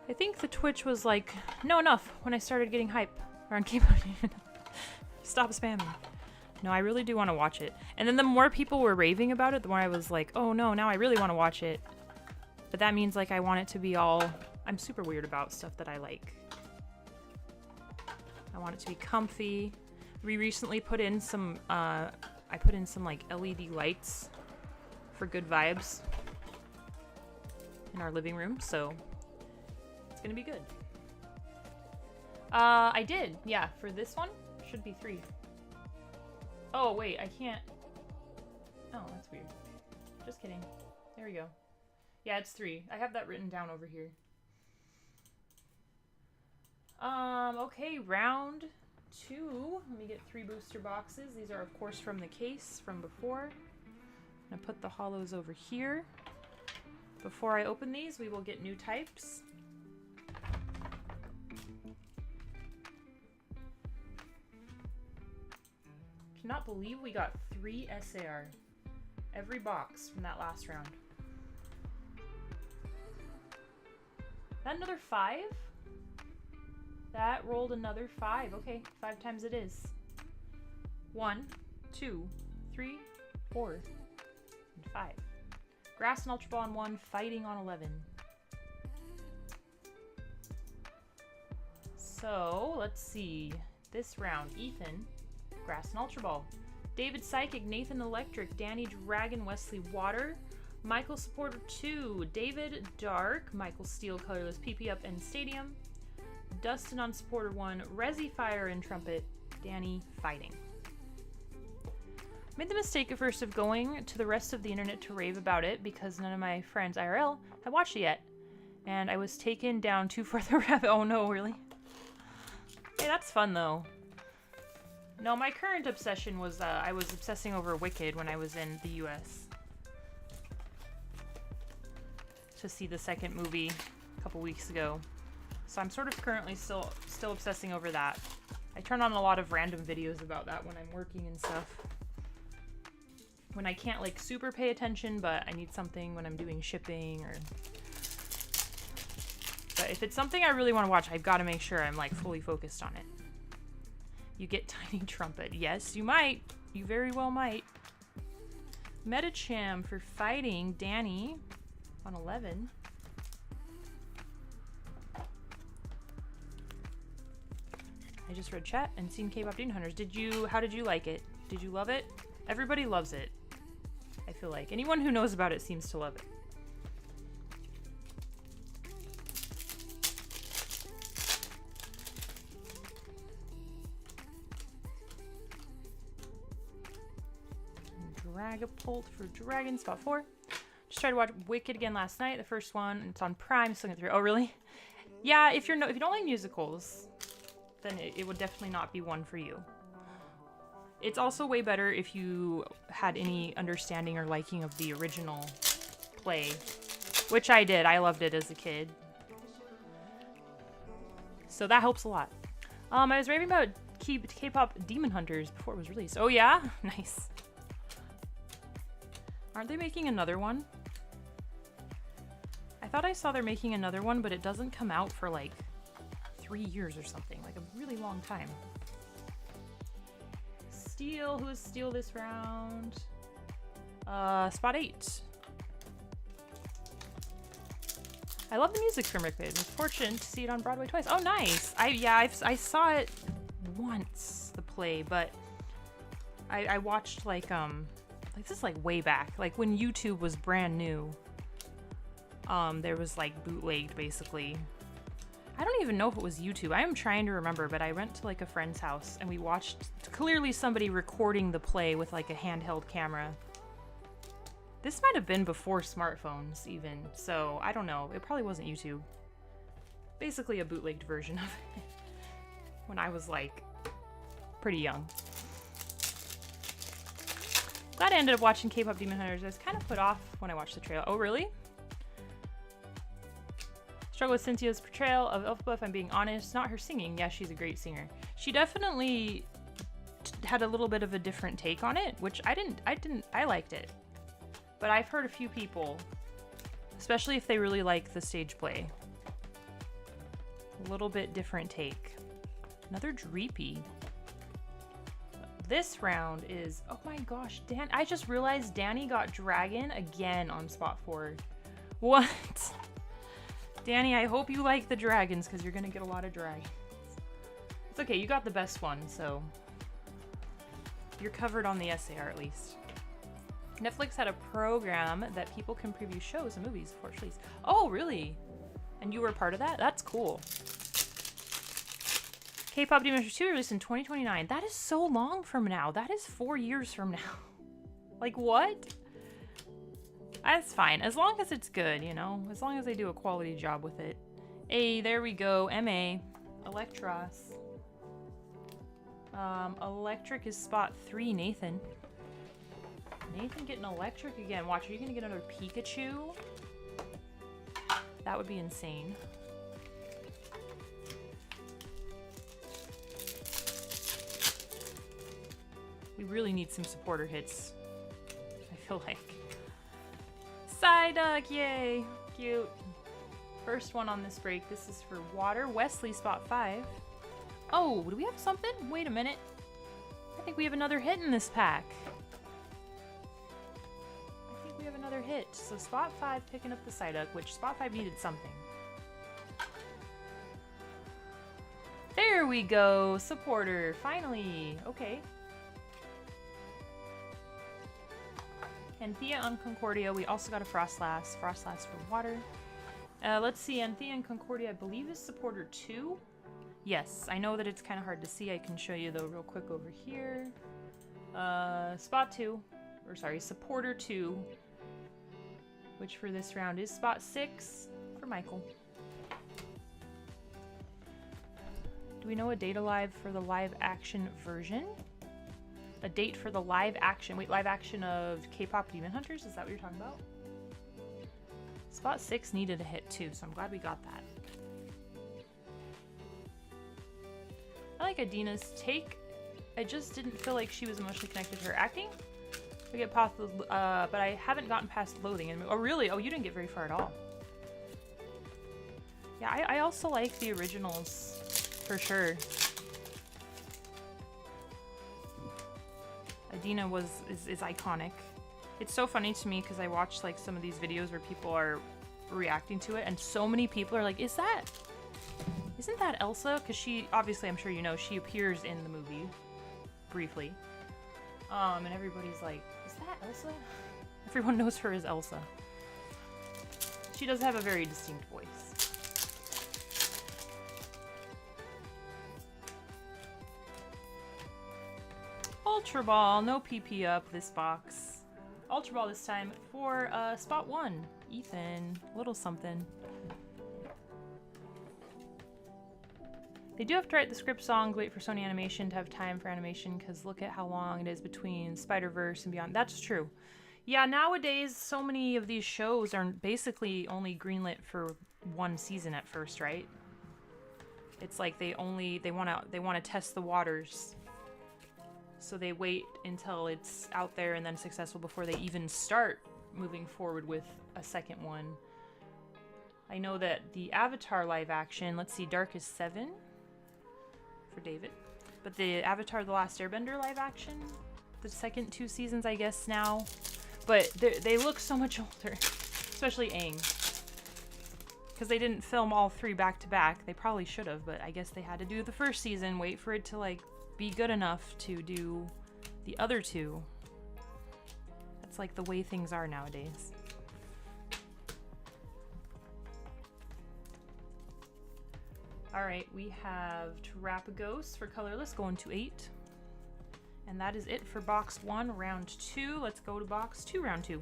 I think the Twitch was like, no enough when I started getting hype around keyboard. Stop spamming. No, I really do want to watch it. And then the more people were raving about it, the more I was like, oh no, now I really want to watch it. But that means like I want it to be all... I'm super weird about stuff that I like. I want it to be comfy. We recently put in some, I put in some like LED lights for good vibes in our living room, so it's gonna be good. I did, yeah, for this one, should be 3. Oh, wait, I can't. Oh, that's weird. Just kidding. There we go. Yeah, it's 3. I have that written down over here. Okay, round 2. Let me get 3 booster boxes. These are, of course, from the case from before. I'm gonna put the hollows over here. Before I open these, we will get new types. Cannot believe we got 3 SAR. Every box from that last round. That another 5? That rolled another 5. Okay, 5 times it is. 1, 2, 3, 4, and 5. Grass and Ultra Ball on 1, Fighting on 11. So, let's see. This round, Ethan, Grass and Ultra Ball. David Psychic, Nathan Electric, Danny Dragon, Wesley Water, Michael Supporter 2, David Dark, Michael Steel Colorless, PP Up and Stadium, Dustin on Supporter 1, Resi Fire and Trumpet, Danny Fighting. Made the mistake at first of going to the rest of the internet to rave about it because none of my friends IRL had watched it yet. And I was taken down too far the rabbit. Oh no, really? Hey, that's fun though. No, my current obsession was I was obsessing over Wicked when I was in the US. To see the second movie a couple weeks ago. So I'm sort of currently still obsessing over that. I turn on a lot of random videos about that when I'm working and stuff. When I can't like super pay attention, but I need something when I'm doing shipping or... But if it's something I really want to watch, I've got to make sure I'm like fully focused on it. You get Tiny Trumpet. Yes, you might. You very well might. Metacham for Fighting, Danny on 11. I just read chat and seen K-pop Demon Hunters. How did you like it? Did you love it? Everybody loves it. I feel like anyone who knows about it seems to love it. Dragapult for Dragon, spot 4. Just tried to watch Wicked again last night, the first one. It's on Prime, still through. Oh, really? Yeah, if you don't like musicals, then it would definitely not be one for you. It's also way better if you had any understanding or liking of the original play, which I did. I loved it as a kid. So that helps a lot. I was raving about K-pop Demon Hunters before it was released. Oh yeah? Nice. Aren't they making another one? I thought I saw they're making another one, but it doesn't come out for like 3 years or something. Like a really long time. Steel. Who is Steel this round? Spot 8. I love the music from Wicked. I was fortunate to see it on Broadway twice. Oh, nice. I saw it once, the play, but I watched like this is like way back, like when YouTube was brand new. There was like bootlegged basically I don't even know if it was YouTube. I am trying to remember, but I went to like a friend's house and we watched clearly somebody recording the play with like a handheld camera. This might have been before smartphones even, so I don't know. It probably wasn't YouTube. Basically a bootlegged version of it when I was like pretty young. Glad I ended up watching K-pop Demon Hunters. I was kind of put off when I watched the trailer. Oh, really? Struggle with Cynthia's portrayal of Elphaba, if I'm being honest. Not her singing. Yeah, she's a great singer. She definitely had a little bit of a different take on it, which I liked it. But I've heard a few people, especially if they really like the stage play. A little bit different take. Another Dreepy. This round is, oh my gosh, I just realized Danny got Dragon again on spot 4. What? Danny, I hope you like the dragons, because you're going to get a lot of dragons. It's okay, you got the best one, so you're covered on the SAR at least. Netflix had a program that people can preview shows and movies before it's released. Oh, really? And you were a part of that? That's cool. K-pop Demon Hunters 2 released in 2029. That is so long from now. That is 4 years from now. Like, what? That's fine. As long as it's good, you know? As long as they do a quality job with it. Hey, there we go. MA. Electros. Electric is spot 3, Nathan. Nathan getting electric again. Watch, are you gonna get another Pikachu? That would be insane. We really need some supporter hits, I feel like. Psyduck, yay! Cute. First one on this break. This is for Water. Wesley, spot 5. Oh, do we have something? Wait a minute. I think we have another hit in this pack. I think we have another hit. So spot 5 picking up the Psyduck, which spot 5 needed something. There we go. Supporter. Finally. Okay. Anthea on Concordia. We also got a Frostlass. Frostlass for Water. Let's see. Anthea and Concordia, I believe, is supporter 2. Yes, I know that it's kind of hard to see. I can show you though real quick over here. Spot 2. Or sorry, supporter 2. Which for this round is spot 6 for Michael. Do we know a date alive for the live action version? A date for the live action. Wait, live action of K-pop Demon Hunters? Is that what you're talking about? Spot 6 needed a hit too, so I'm glad we got that. I like Adina's take. I just didn't feel like she was emotionally connected to her acting. We get past, but I haven't gotten past loathing. Oh, really? Oh, you didn't get very far at all. Yeah, I also like the originals, for sure. Adina is iconic. It's so funny to me because I watch like some of these videos where people are reacting to it and so many people are like, isn't that Elsa? Because she, obviously, I'm sure you know, she appears in the movie briefly. And everybody's like, is that Elsa? Everyone knows her as Elsa. She does have a very distinct voice. Ultra Ball, no PP up this box. Ultra Ball this time for spot 1. Ethan, little something. They do have to write the script songs, wait for Sony Animation to have time for animation, because look at how long it is between Spider-Verse and beyond. That's true. Yeah, nowadays, so many of these shows are basically only greenlit for one season at first, right? It's like they want to test the waters. So they wait until it's out there and then successful before they even start moving forward with a second one. I know that the Avatar live action, let's see, Darkest 7 for David. But the Avatar The Last Airbender live action, the second 2 seasons, I guess, now. But they look so much older, especially Aang. Because they didn't film all 3 back to back. They probably should have, but I guess they had to do the first season, wait for it to like be good enough to do the other 2. That's like the way things are nowadays. All right, we have Terrapagos for colorless going to 8. And that is it for box 1, round 2. Let's go to box 2, round 2.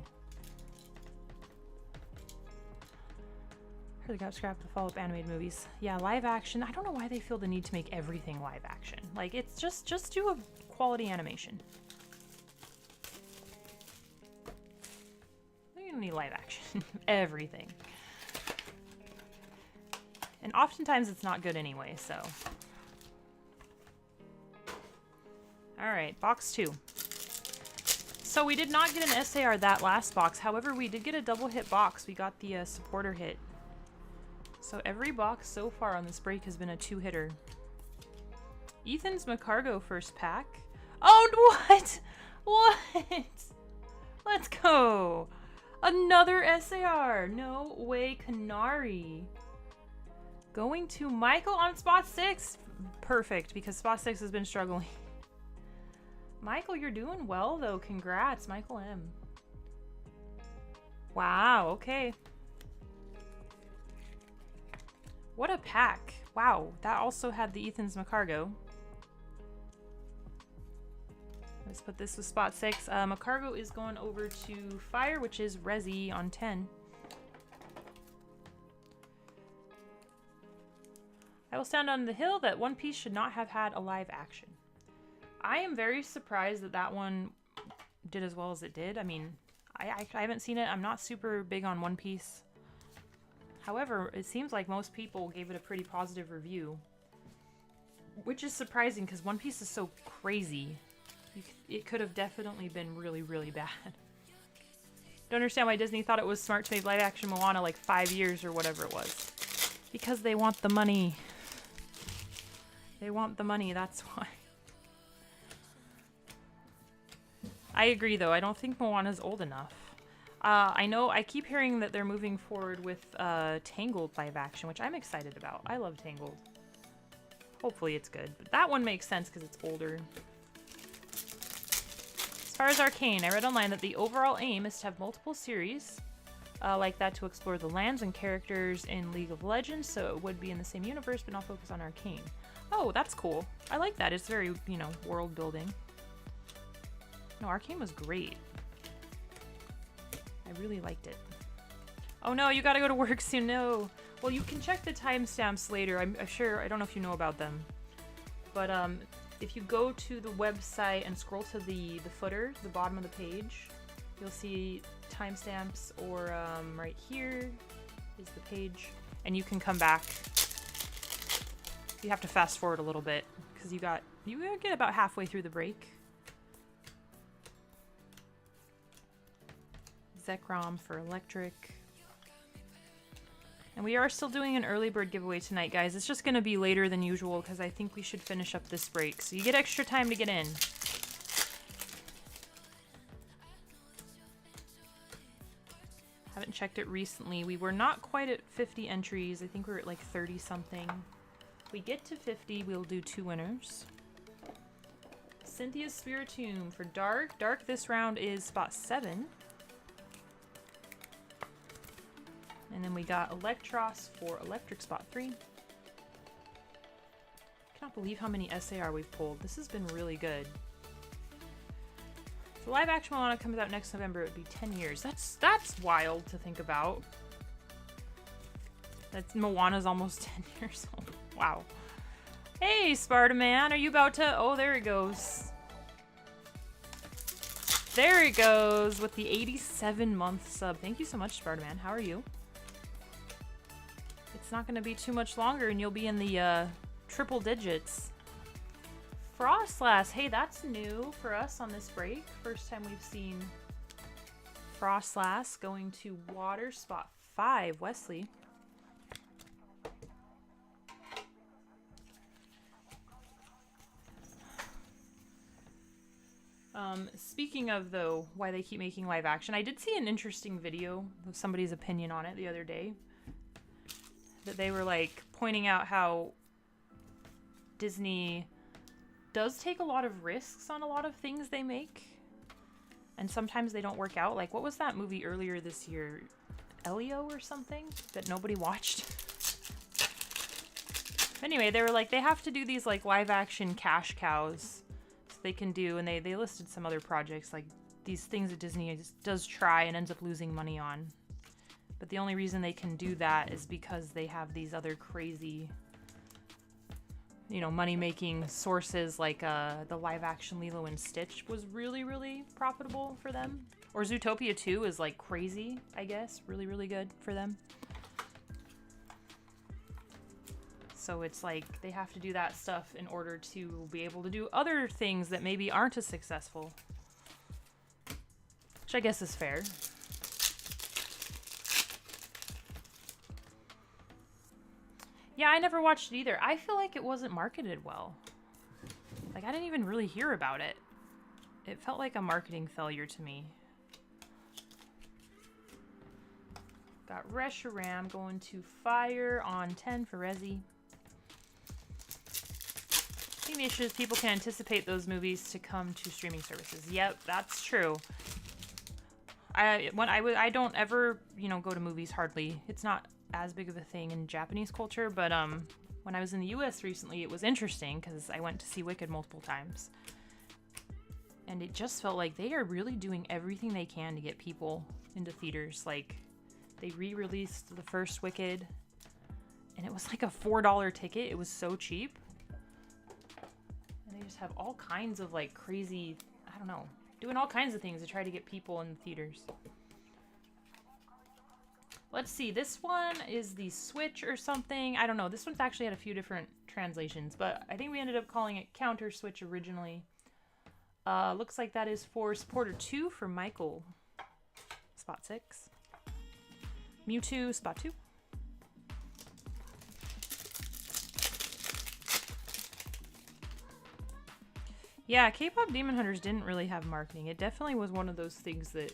Really got scrapped the follow-up animated movies. Yeah, live action. I don't know why they feel the need to make everything live action. Like, it's just do a quality animation. You don't need live action. Everything. And oftentimes it's not good anyway, so. Alright, box 2. So we did not get an SAR that last box. However, we did get a double hit box. We got the supporter hit. So every box so far on this break has been a 2-hitter. Ethan's McCargo first pack. Oh, what? What? Let's go. Another SAR. No way, Canary. Going to Michael on spot 6. Perfect, because spot 6 has been struggling. Michael, you're doing well, though. Congrats, Michael M. Wow, okay. What a pack. Wow, that also had the Ethan's McCargo. Let's put this with spot 6. McCargo is going over to Fire, which is Resi on 10. I will stand on the hill that One Piece should not have had a live action. I am very surprised that that one did as well as it did. I mean, I haven't seen it. I'm not super big on One Piece. However, it seems like most people gave it a pretty positive review. Which is surprising because One Piece is so crazy. It could have definitely been really, really bad. Don't understand why Disney thought it was smart to make live action Moana like 5 years or whatever it was. Because they want the money. They want the money, that's why. I agree though, I don't think Moana's old enough. I know, I keep hearing that they're moving forward with Tangled live action, which I'm excited about. I love Tangled. Hopefully it's good. But that one makes sense because it's older. As far as Arcane, I read online that the overall aim is to have multiple series like that to explore the lands and characters in League of Legends, so it would be in the same universe but not focus on Arcane. Oh, that's cool. I like that. It's very, you know, world building. No, Arcane was great. I really liked it. Oh no, you gotta go to work soon. No. Well, you can check the timestamps later. I'm sure, I don't know if you know about them. But if you go to the website and scroll to the footer, the bottom of the page, you'll see timestamps, or right here is the page. And you can come back. You have to fast forward a little bit because you get about halfway through the break. Zekrom for electric. And we are still doing an early bird giveaway tonight, guys. It's just going to be later than usual because I think we should finish up this break. So you get extra time to get in. Haven't checked it recently. We were not quite at 50 entries. I think we were at like 30 something. If we get to 50, we'll do 2 winners. Cynthia's Spiritomb for Dark. Dark this round is spot 7. And then we got Electros for Electric spot 3. Cannot believe how many SAR we've pulled. This has been really good. If the live action Moana comes out next November, it would be 10 years. That's wild to think about. That's Moana's almost 10 years old. Wow. Hey, Sparta Man, are you about to... Oh, there it goes. There it goes with the 87-month sub. Thank you so much, Sparta Man. How are you? It's not going to be too much longer and you'll be in the triple digits. Frostlass. Hey, that's new for us on this break. First time we've seen Frostlass going to water spot 5, Wesley. Speaking of, though, why they keep making live action, I did see an interesting video of somebody's opinion on it the other day. That they were, like, pointing out how Disney does take a lot of risks on a lot of things they make. And sometimes they don't work out. Like, what was that movie earlier this year? Elio or something? That nobody watched? Anyway, they were like, they have to do these like live action cash cows so they can do, and they listed some other projects, like these things that Disney does try and ends up losing money on. But the only reason they can do that is because they have these other crazy, you know, money-making sources, like the live-action Lilo and Stitch was really, really profitable for them. Or Zootopia 2 is like crazy, I guess. Really, really good for them. So it's like they have to do that stuff in order to be able to do other things that maybe aren't as successful. Which I guess is fair. Yeah, I never watched it either. I feel like it wasn't marketed well. Like, I didn't even really hear about it. It felt like a marketing failure to me. Got Reshiram going to fire on 10 for Resi. I think the issue is people can anticipate those movies to come to streaming services. Yep, that's true. I don't ever, you know, go to movies hardly. It's not as big of a thing in Japanese culture, but when I was in the US recently, it was interesting because I went to see Wicked multiple times. And it just felt like they are really doing everything they can to get people into theaters. Like, they re-released the first Wicked, and it was like a $4 ticket. It was so cheap. And they just have all kinds of like crazy, I don't know, doing all kinds of things to try to get people in the theaters. Let's see, this one is the Switch or something. I don't know. This one's actually had a few different translations, but I think we ended up calling it Counter Switch originally. Looks like that is for Supporter 2 for Michael. Spot 6. Mewtwo, spot 2. Yeah, K-pop Demon Hunters didn't really have marketing. It definitely was one of those things that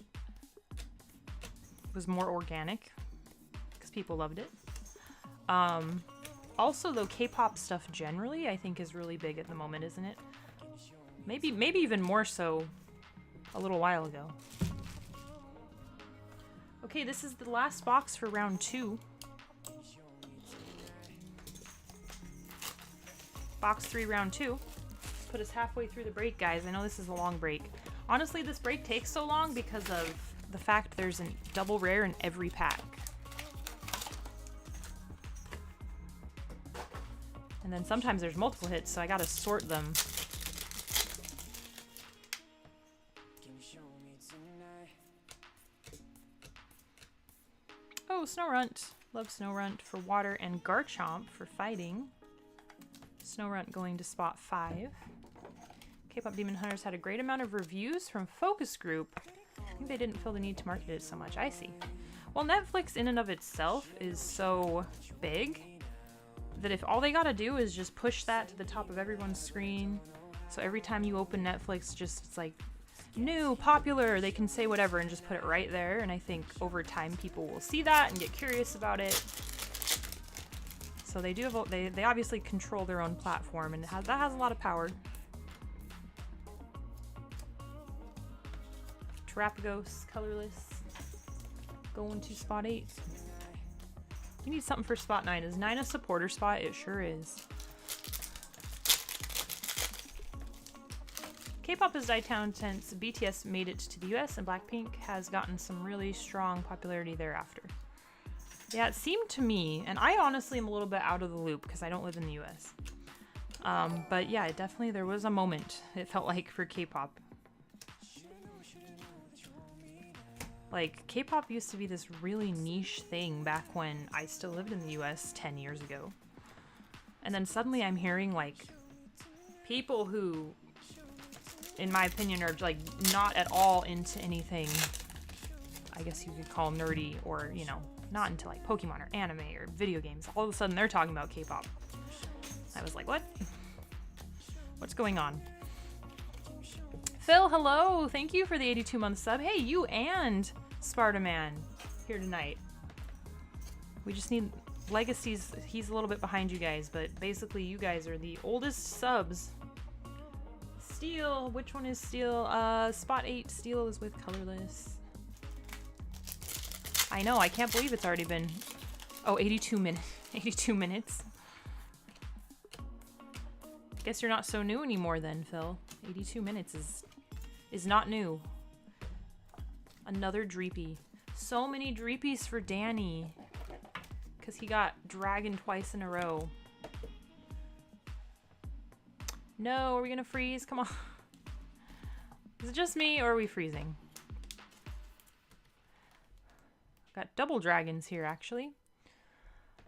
was more organic because people loved it. Also, though, K-pop stuff generally, I think, is really big at the moment, isn't it? Maybe even more so a little while ago. Okay, this is the last box for round 2. Box 3, round 2. Put us halfway through the break, guys. I know this is a long break. Honestly, this break takes so long because of the fact there's a double rare in every pack. And then sometimes there's multiple hits, so I gotta sort them. Oh, Snorunt. Love Snorunt for water and Garchomp for fighting. Snorunt going to spot 5. K-pop Demon Hunters had a great amount of reviews from focus group. I think they didn't feel the need to market it so much. I see. Well, Netflix in and of itself is so big that if all they gotta do is just push that to the top of everyone's screen, so every time you open Netflix, just it's like new, popular, they can say whatever and just put it right there. And I think over time people will see that and get curious about it. So they do have, they obviously control their own platform, and that has a lot of power. Terapagos, colorless, going to spot 8. You need something for spot 9. Is 9 a supporter spot? It sure is. K-pop has died down since BTS made it to the US, and Blackpink has gotten some really strong popularity thereafter. Yeah, it seemed to me, and I honestly am a little bit out of the loop because I don't live in the US. But yeah, definitely there was a moment, it felt like, for K-pop. Like, K-pop used to be this really niche thing back when I still lived in the US 10 years ago. And then suddenly I'm hearing, like, people who, in my opinion, are, like, not at all into anything, I guess you could call nerdy, or, you know, not into, like, Pokemon or anime or video games. All of a sudden they're talking about K-pop. I was like, what? What's going on? Phil, hello! Thank you for the 82-month sub. Hey, you and Sparta-Man here tonight. We just need Legacy's. He's a little bit behind you guys, but basically you guys are the oldest subs. Steel, which one is Steel? Spot 8, Steel is with colorless. I know, I can't believe it's already been, 82 minutes. 82 minutes. Guess you're not so new anymore then, Phil. 82 minutes is not new. Another Dreepy. So many Dreepies for Danny. Because he got dragon twice in a row. No, are we gonna freeze? Come on. Is it just me or are we freezing? Got double dragons here, actually.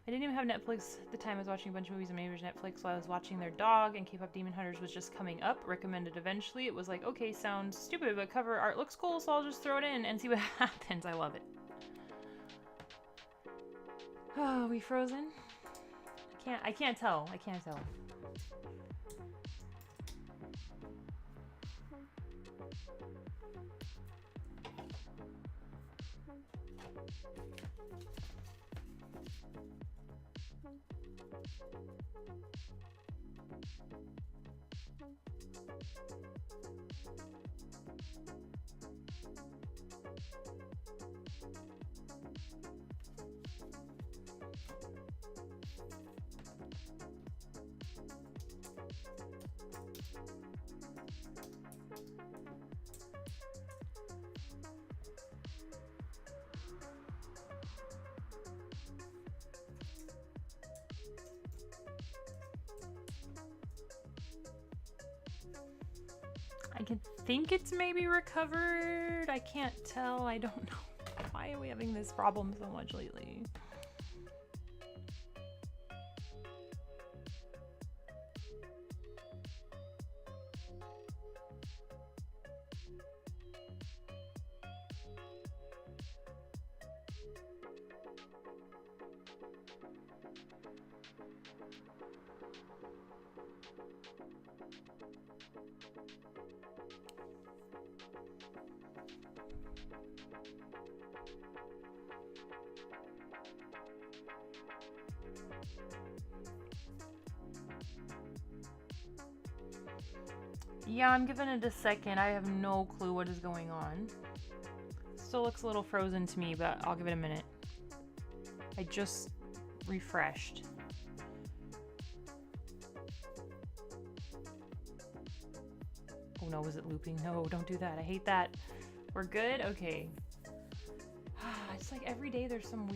I didn't even have Netflix at the time. I was watching a bunch of movies on my neighbor's Netflix while I was watching their dog, and K-pop Demon Hunters was just coming up. Recommended eventually. It was like, okay, sounds stupid, but cover art looks cool, so I'll just throw it in and see what happens. I love it. Oh, are we frozen? I can't tell. I can't tell. I can think it's maybe recovered. I can't tell. I don't know. Why are we having this problem so much lately? Yeah, I'm giving it a second. I have no clue what is going on. Still looks a little frozen to me, but I'll give it a minute. I just refreshed. Oh no, is it looping? No, don't do that. I hate that. We're good? Okay. It's like every day there's some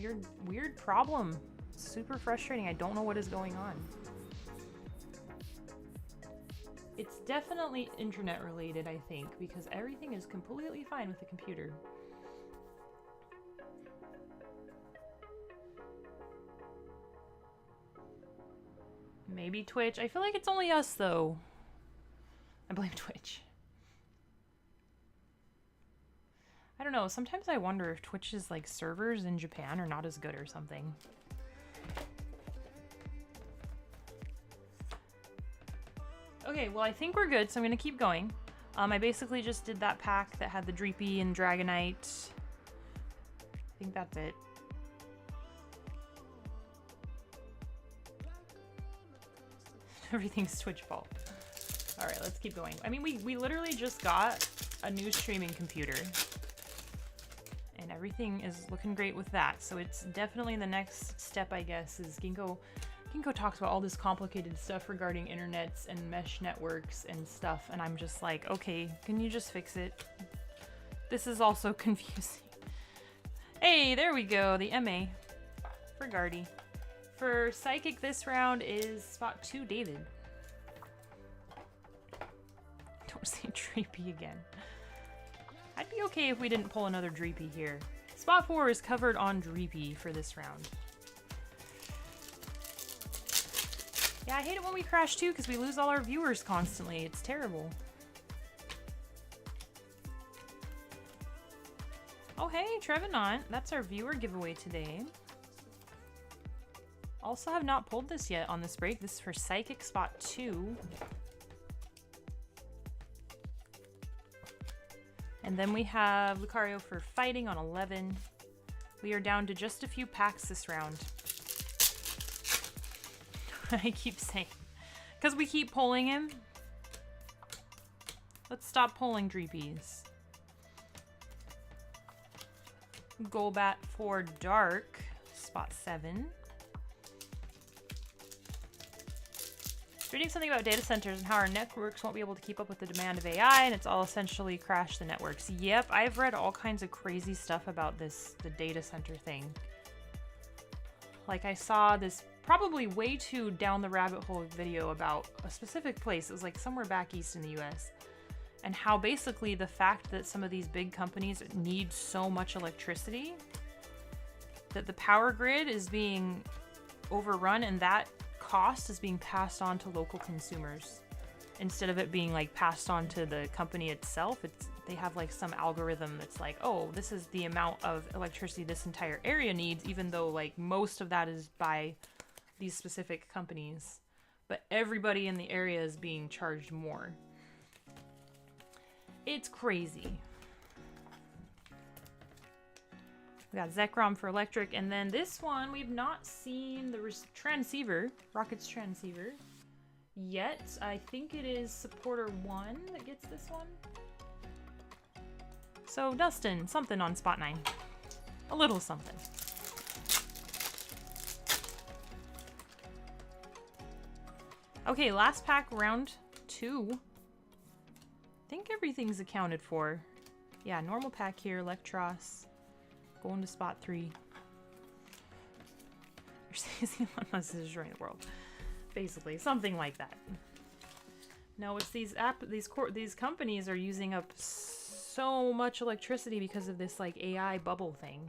weird problem. It's super frustrating. I don't know what is going on. It's definitely internet related, I think, because everything is completely fine with the computer. Maybe Twitch. I feel like it's only us, though. I blame Twitch. I don't know. Sometimes I wonder if Twitch's like servers in Japan are not as good or something. Okay, well, I think we're good, so I'm going to keep going. I basically just did that pack that had the Dreepy and Dragonite. I think that's it. Everything's Twitch fault. All right, let's keep going. I mean, we literally just got a new streaming computer. And everything is looking great with that. So it's definitely the next step, I guess, is Ginkgo talks about all this complicated stuff regarding internets and mesh networks and stuff, and I'm just like, okay, can you just fix it? This is also confusing. Hey, there we go, the MA for Guardy. For Psychic this round is spot 2, David. Don't say Dreepy again. I'd be okay if we didn't pull another Dreepy here. Spot 4 is covered on Dreepy for this round. Yeah, I hate it when we crash too, because we lose all our viewers constantly. It's terrible. Oh, hey, Trevenant. That's our viewer giveaway today. Also have not pulled this yet on this break. This is for Psychic spot 2. And then we have Lucario for Fighting on 11. We are down to just a few packs this round. I keep saying, because we keep pulling him. Let's stop pulling Dreepies. Golbat for Dark, spot 7. Reading something about data centers and how our networks won't be able to keep up with the demand of AI, and it's all essentially crashed the networks. Yep, I've read all kinds of crazy stuff about this, the data center thing. Like, I saw this probably way too down the rabbit hole video about a specific place. It was like somewhere back east in the US. And how basically the fact that some of these big companies need so much electricity that the power grid is being overrun, and that cost is being passed on to local consumers instead of it being like passed on to the company itself. They have like some algorithm that's like, oh, this is the amount of electricity this entire area needs, even though like most of that is by these specific companies, but everybody in the area is being charged more. It's crazy. We got Zekrom for electric, and then this one, we've not seen the transceiver, Rocket's transceiver, yet. I think it is supporter 1 that gets this one. So, Dustin, something on spot 9. A little something. Okay, last pack, round 2. I think everything's accounted for. Yeah, normal pack here, Electros. Going to spot 3. You're saying Elon is destroying the world. Basically, something like that. No, it's these companies are using up so much electricity because of this like AI bubble thing.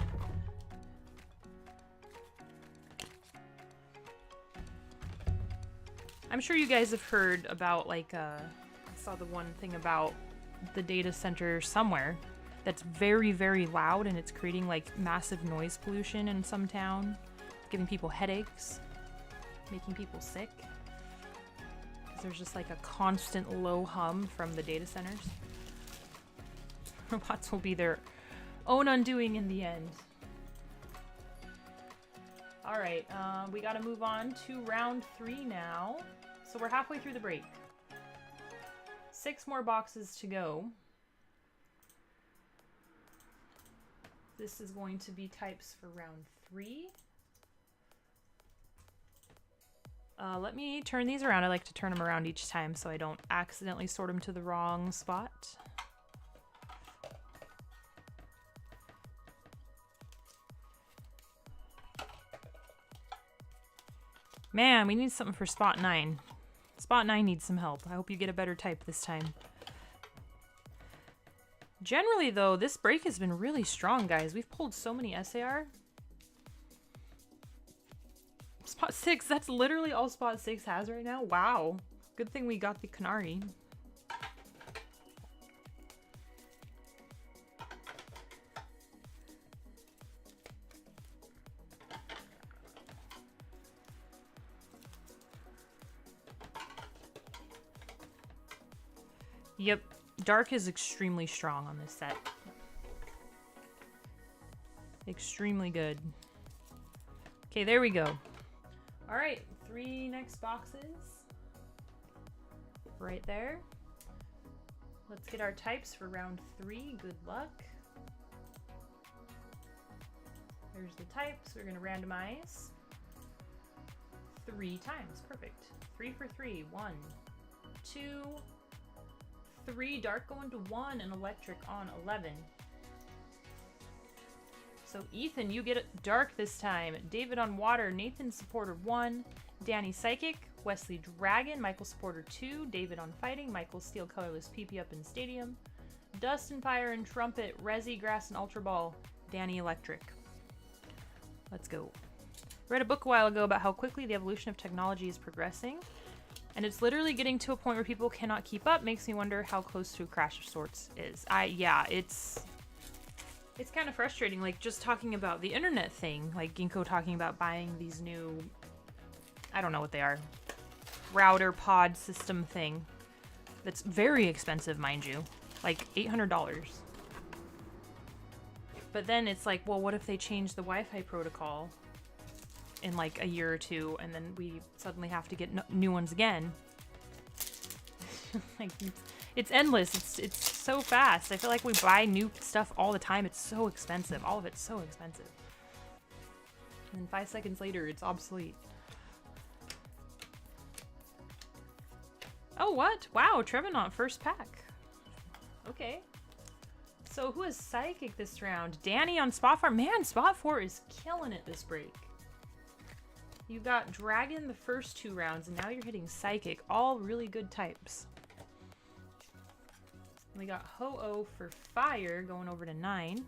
I'm sure you guys have heard about like I saw the one thing about the data center somewhere that's very, very loud, and it's creating like massive noise pollution in some town, giving people headaches, making people sick. Because there's just like a constant low hum from the data centers. Robots will be their own undoing in the end. Alright, we gotta move on to round 3 now. So we're halfway through the break. 6 more boxes to go. This is going to be types for round 3. Let me turn these around. I like to turn them around each time so I don't accidentally sort them to the wrong spot. Man, we need something for spot 9. Spot 9 needs some help. I hope you get a better type this time. Generally, though, this break has been really strong, guys. We've pulled so many SAR. Spot 6, that's literally all Spot 6 has right now? Wow. Good thing we got the Canary. Yep. Dark is extremely strong on this set. Extremely good. Okay, there we go. Alright, 3 next boxes. Right there. Let's get our types for round 3. Good luck. There's the types. We're going to randomize 3 times. Perfect. 3 for 3. 1, 2, 3. Dark going to 1 and electric on 11. So Ethan, you get dark this time. David on water. Nathan supporter 1. Danny psychic. Wesley dragon. Michael supporter 2. David on fighting. Michael steel colorless PP up in stadium. Dustin fire and trumpet. Resi grass and ultra ball. Danny electric. Let's go. Read a book a while ago about how quickly the evolution of technology is progressing. And it's literally getting to a point where people cannot keep up. Makes me wonder how close to a crash of sorts is. Yeah, it's kind of frustrating. Like, just talking about the internet thing. Like, Ginkgo talking about buying these new, I don't know what they are, router pod system thing. That's very expensive, mind you. Like, $800. But then it's like, well, what if they change the Wi-Fi protocol in like a year or 2, and then we suddenly have to get new ones again? Like, it's endless. It's so fast. I feel like we buy new stuff all the time. It's so expensive. All of it's so expensive. And then 5 seconds later, it's obsolete. Oh, what? Wow, Trevenant, first pack. Okay. So who is Psychic this round? Danny on Spot 4. Man, Spot 4 is killing it this break. You got Dragon the first 2 rounds, and now you're hitting Psychic. All really good types. We got Ho-Oh for Fire going over to 9.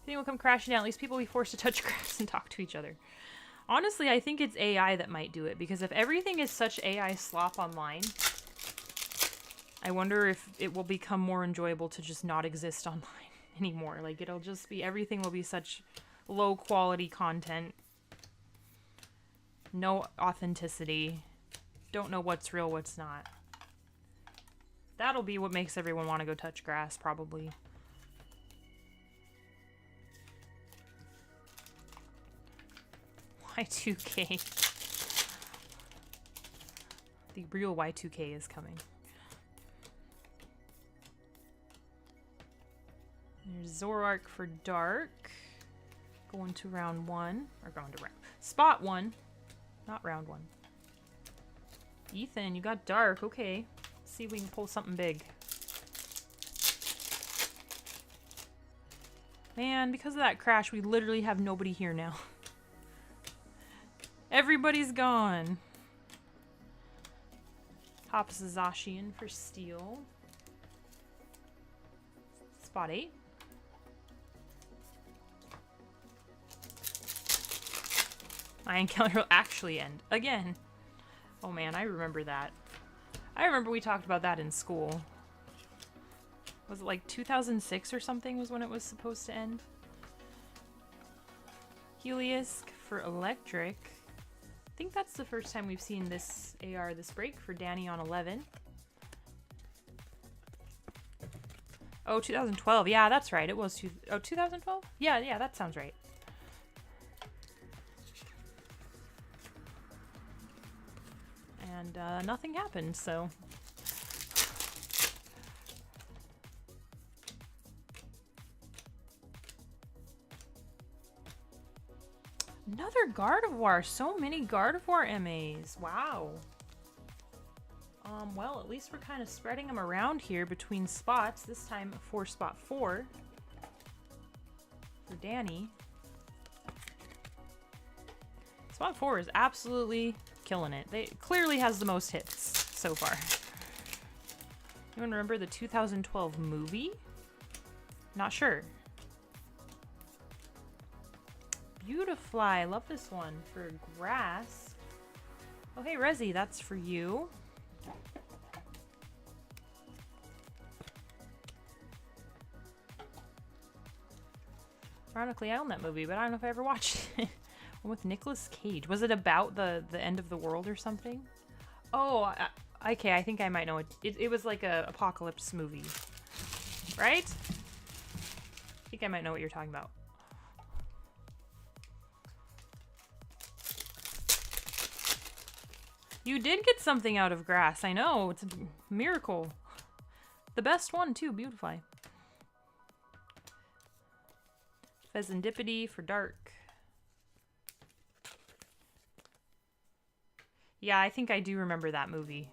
Thing will come crashing down. At least people will be forced to touch grass and talk to each other. Honestly, I think it's AI that might do it, because if everything is such AI slop online, I wonder if it will become more enjoyable to just not exist online anymore. Like, it'll just be, everything will be such low quality content. No authenticity. Don't know what's real, what's not. That'll be what makes everyone want to go touch grass, probably. Y2K. The real Y2K is coming. There's Zoroark for Dark. Going to round 1. Or going to round... Spot 1. Not round 1. Ethan, you got Dark. Okay. Let's see if we can pull something big. Man, because of that crash, we literally have nobody here now. Everybody's gone. Hops Zacian for Steel. Spot 8. My encounter will actually end. Again. Oh man, I remember that. I remember we talked about that in school. Was it like 2006 or something was when it was supposed to end? Heliusk for Electric. I think that's the first time we've seen this AR this break for Danny on 11. Oh, 2012. Yeah, that's right. It was 2012? Yeah, that sounds right. And nothing happened, so... Another Gardevoir. So many Gardevoir MAs. Wow. Well, at least we're kind of spreading them around here between spots. This time for spot 4. For Danny. Spot 4 is absolutely killing it. They clearly has the most hits so far. Anyone remember the 2012 movie? Not sure. Beautifly. Love this one for Grass. Oh, hey, Rezi, that's for you. Ironically, I own that movie, but I don't know if I ever watched it. With Nicolas Cage. Was it about the end of the world or something? Oh, okay, I think I might know it. It was like a apocalypse movie. Right? I think I might know what you're talking about. You did get something out of Grass. I know. It's a miracle. The best one, too. Beautiful. Pheasantipity for Dark. Yeah, I think I do remember that movie.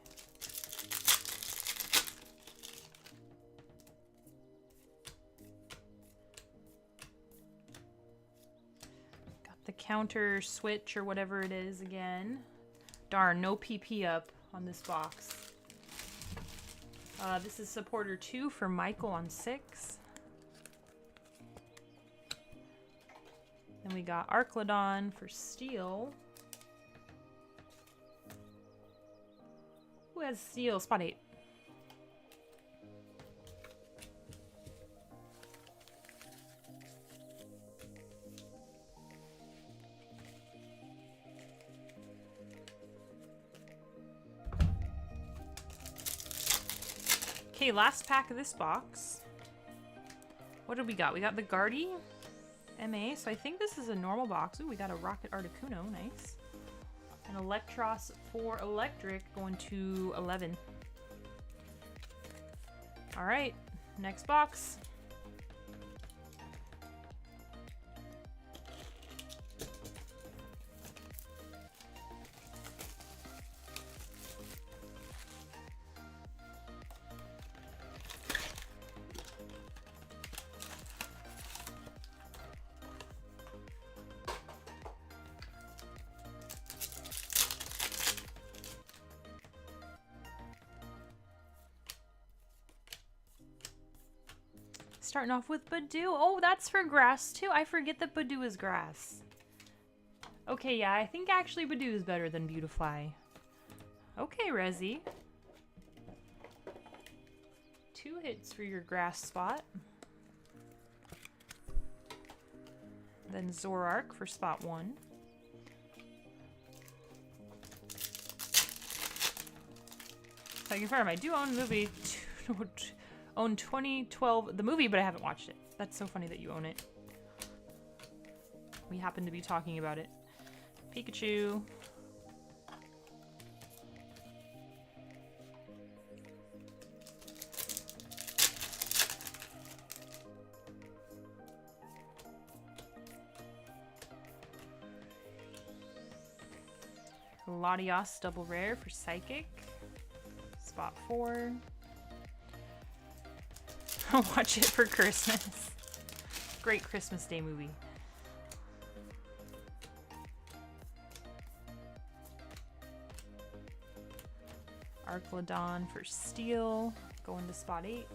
Got the counter switch or whatever it is again. Darn, no PP up on this box. This is supporter 2 for Michael on 6. Then we got Arclodon for Steel. Who has Steel? Spot 8. Okay, last pack of this box. What did we got? We got the Guardy MA, so I think this is a normal box. Ooh, we got a Rocket Articuno, nice. And Electros for Electric going to 11. All right, next box. Starting off with Badoo. Oh, that's for grass too. I forget that Badoo is grass. Okay, yeah, I think actually Badoo is better than Beautifly. Okay, Resi. 2 hits for your grass spot. Then Zorark for spot 1. So I confirm, I do own the movie. Own 2012, the movie, but I haven't watched it. That's so funny that you own it. We happen to be talking about it. Pikachu. Latios double rare for Psychic. Spot 4. Watch it for Christmas. Great Christmas Day movie. Arclodon for Steel. Going to spot 8.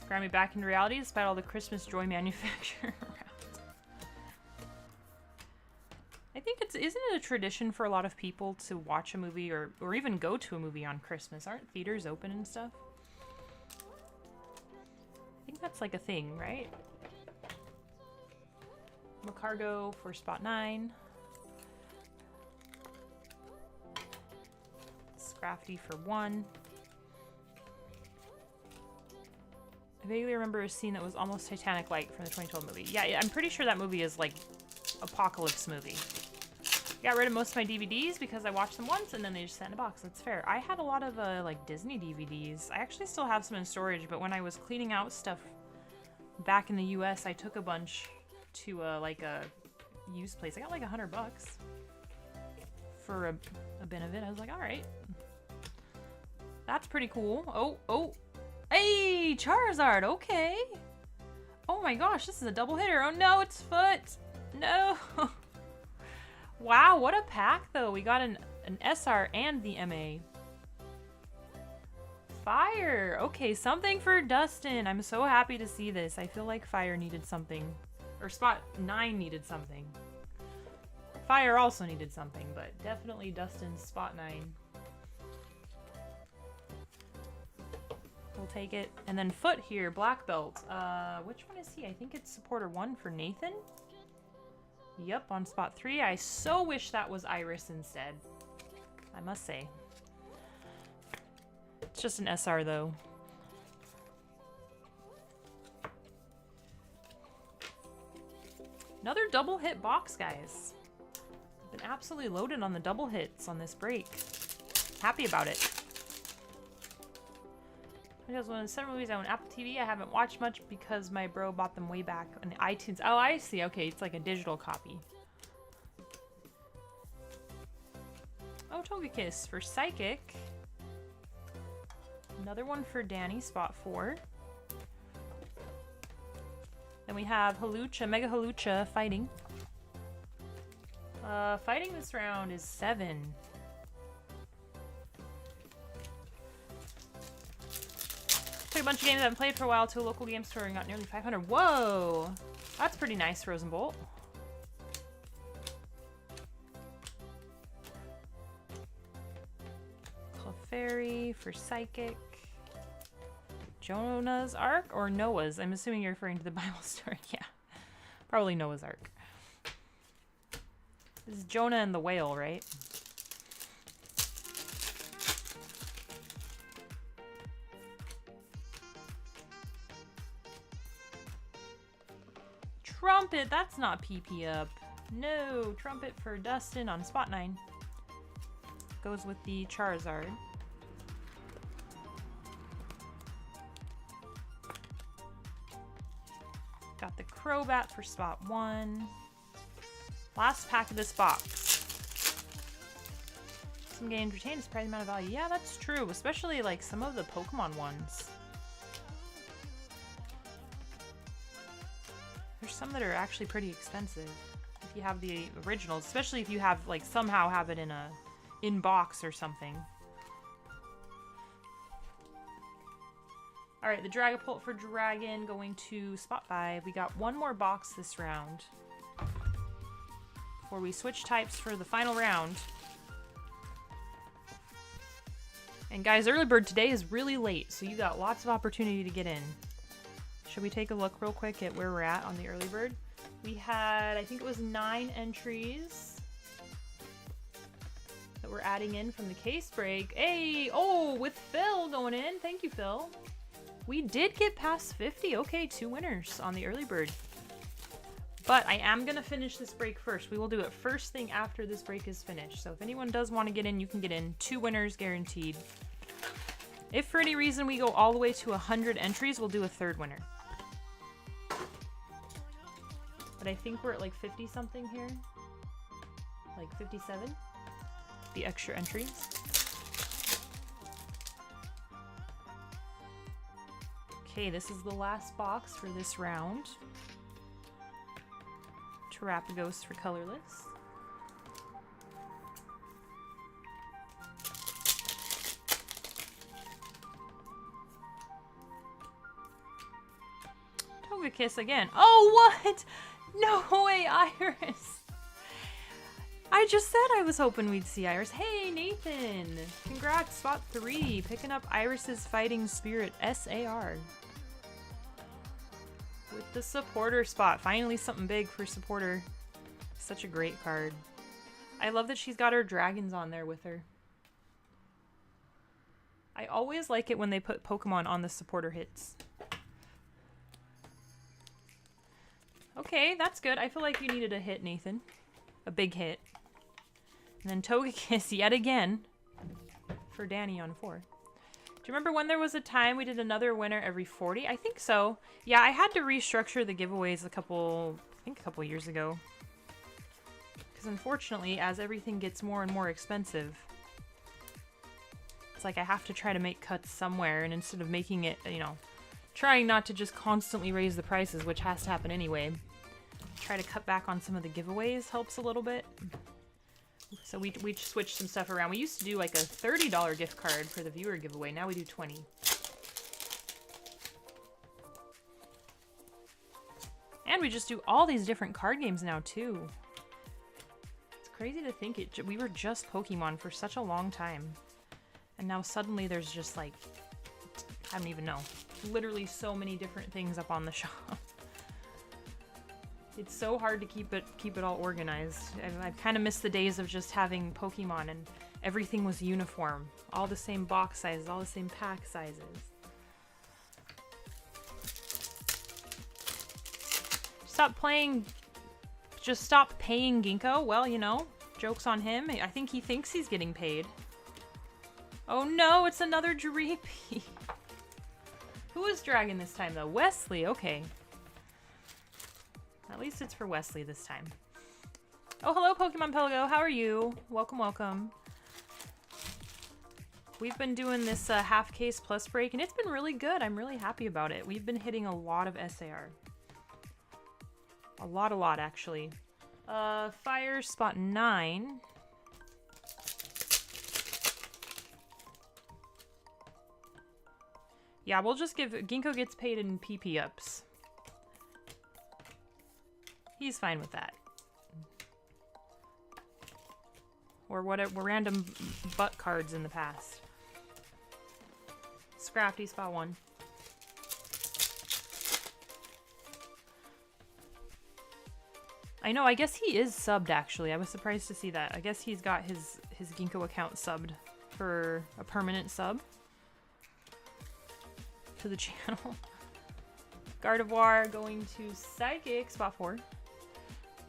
Grab me back into reality despite all the Christmas joy manufactured around. I think isn't it a tradition for a lot of people to watch a movie or even go to a movie on Christmas? Aren't theaters open and stuff? I think that's like a thing, right? Macargo for spot 9. Scrafty for 1. I vaguely remember a scene that was almost Titanic-like from the 2012 movie. Yeah, I'm pretty sure that movie is like apocalypse movie. Got rid of most of my DVDs because I watched them once and then they just sat in a box. That's fair. I had a lot of like Disney DVDs. I actually still have some in storage, but when I was cleaning out stuff back in the US, I took a bunch to like a used place. I got like $100 for a bin of it. I was like, all right, that's pretty cool. Oh. Hey, Charizard, okay. Oh my gosh, this is a double hitter. Oh no, it's Foot. No. Wow, what a pack though. We got an SR and the MA. Fire. Okay, something for Dustin. I'm so happy to see this. I feel like Fire needed something. Or spot 9 needed something. Fire also needed something, but definitely Dustin's spot 9. We'll take it. And then Foot here, black belt. Which one is he? I think it's supporter 1 for Nathan. Yep, on spot 3. I so wish that was Iris instead, I must say. It's just an SR though. Another double hit box, guys. Been absolutely loaded on the double hits on this break. Happy about it. Because one of the 7 movies I own Apple TV, I haven't watched much because my bro bought them way back on iTunes. Oh, I see. Okay, it's like a digital copy. Oh, Togekiss for Psychic. Another one for Danny, spot 4. Then we have Halucha, Mega Halucha fighting. Fighting this round is 7. Took a bunch of games I haven't played for a while to a local game store and got nearly 500. Whoa! That's pretty nice, Rosenbolt. Clefairy for Psychic. Jonah's Ark or Noah's? I'm assuming you're referring to the Bible story. Yeah, probably Noah's Ark. This is Jonah and the whale, right? Trumpet, that's not PP up. No, Trumpet for Dustin on spot 9. Goes with the Charizard. Got the Crobat for spot 1. Last pack of this box. Some games retain a surprising amount of value. Yeah, that's true, especially like some of the Pokemon ones. There's some that are actually pretty expensive. if you have the originals, especially if you have, like, somehow have it in a in-box or something. Alright, the Dragapult for Dragon going to spot 5. We got one more box this round before we switch types for the final round. And guys, early bird today is really late, so you got lots of opportunity to get in. Should we take a look real quick at where we're at on the early bird? We had, I think it was 9 entries that we're adding in from the case break. Hey, oh, with Phil going in. Thank you, Phil. We did get past 50. Okay, 2 winners on the early bird. But I am going to finish this break first. We will do it first thing after this break is finished. So if anyone does want to get in, you can get in. 2 winners guaranteed. If for any reason we go all the way to 100 entries, we'll do a 3rd winner. But I think we're at like 50 something here. Like 57. The extra entries. Okay, this is the last box for this round. Terapagos for colorless. Togekiss again. Oh, what? No way, Iris. I just said I was hoping we'd see Iris. Hey, Nathan. Congrats, spot 3. Picking up Iris's Fighting Spirit SAR. With the supporter spot. Finally something big for supporter. Such a great card. I love that she's got her dragons on there with her. I always like it when they put Pokemon on the supporter hits. Okay, that's good. I feel like you needed a hit, Nathan. A big hit. And then Togekiss yet again for Danny on 4. Do you remember when there was a time we did another winner every 40? I think so. Yeah, I had to restructure the giveaways a couple years ago. Because unfortunately, as everything gets more and more expensive, it's like I have to try to make cuts somewhere, and instead of making it, you know, trying not to just constantly raise the prices, which has to happen anyway, try to cut back on some of the giveaways helps a little bit. So we switched some stuff around. We used to do like a $30 gift card for the viewer giveaway. Now we do 20. And we just do all these different card games now too. It's crazy to think we were just Pokemon for such a long time. And now suddenly there's just like, I don't even know, literally so many different things up on the shop. It's so hard to keep it all organized. I've kind of missed the days of just having Pokemon and everything was uniform. All the same box sizes, all the same pack sizes. Just stop paying Ginkgo. Well, you know, joke's on him. I think he thinks he's getting paid. Oh no, it's another Dreepy. Who is Dragon this time though? Wesley, okay. At least it's for Wesley this time. Oh, hello, Pokemon Pelago. How are you? Welcome, welcome. We've been doing this half case plus break, and it's been really good. I'm really happy about it. We've been hitting a lot of SAR. A lot, actually. Fire spot 9. Yeah, we'll just give... Ginkgo gets paid in PP ups. He's fine with that. Or whatever random butt cards in the past. Scrafty spot 1. I know, I guess he is subbed actually. I was surprised to see that. I guess he's got his Ginkgo account subbed for a permanent sub to the channel. Gardevoir going to Psychic spot 4.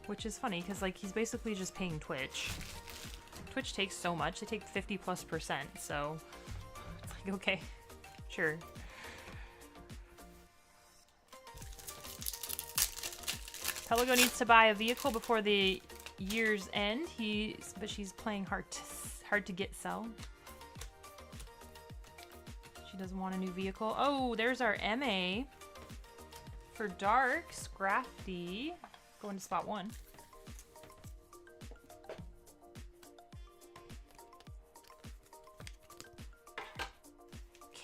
Which is funny, because like he's basically just paying Twitch. Twitch takes so much, they take 50+%, so it's like, okay, sure. Pelago needs to buy a vehicle before the year's end. But she's playing hard to get sell. She doesn't want a new vehicle. Oh, there's our MA for Dark Scrafty. Going to spot 1.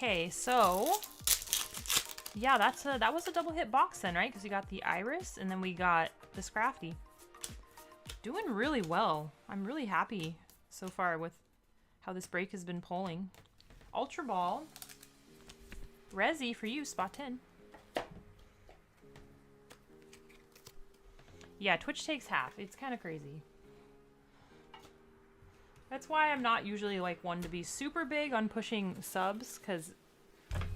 Okay, so yeah, that was a double hit box then, right? Because we got the Iris and then we got the Scrafty. Doing really well. I'm really happy so far with how this break has been pulling. Ultra Ball. Resi for you, spot 10. Yeah, Twitch takes half. It's kind of crazy. That's why I'm not usually like one to be super big on pushing subs, because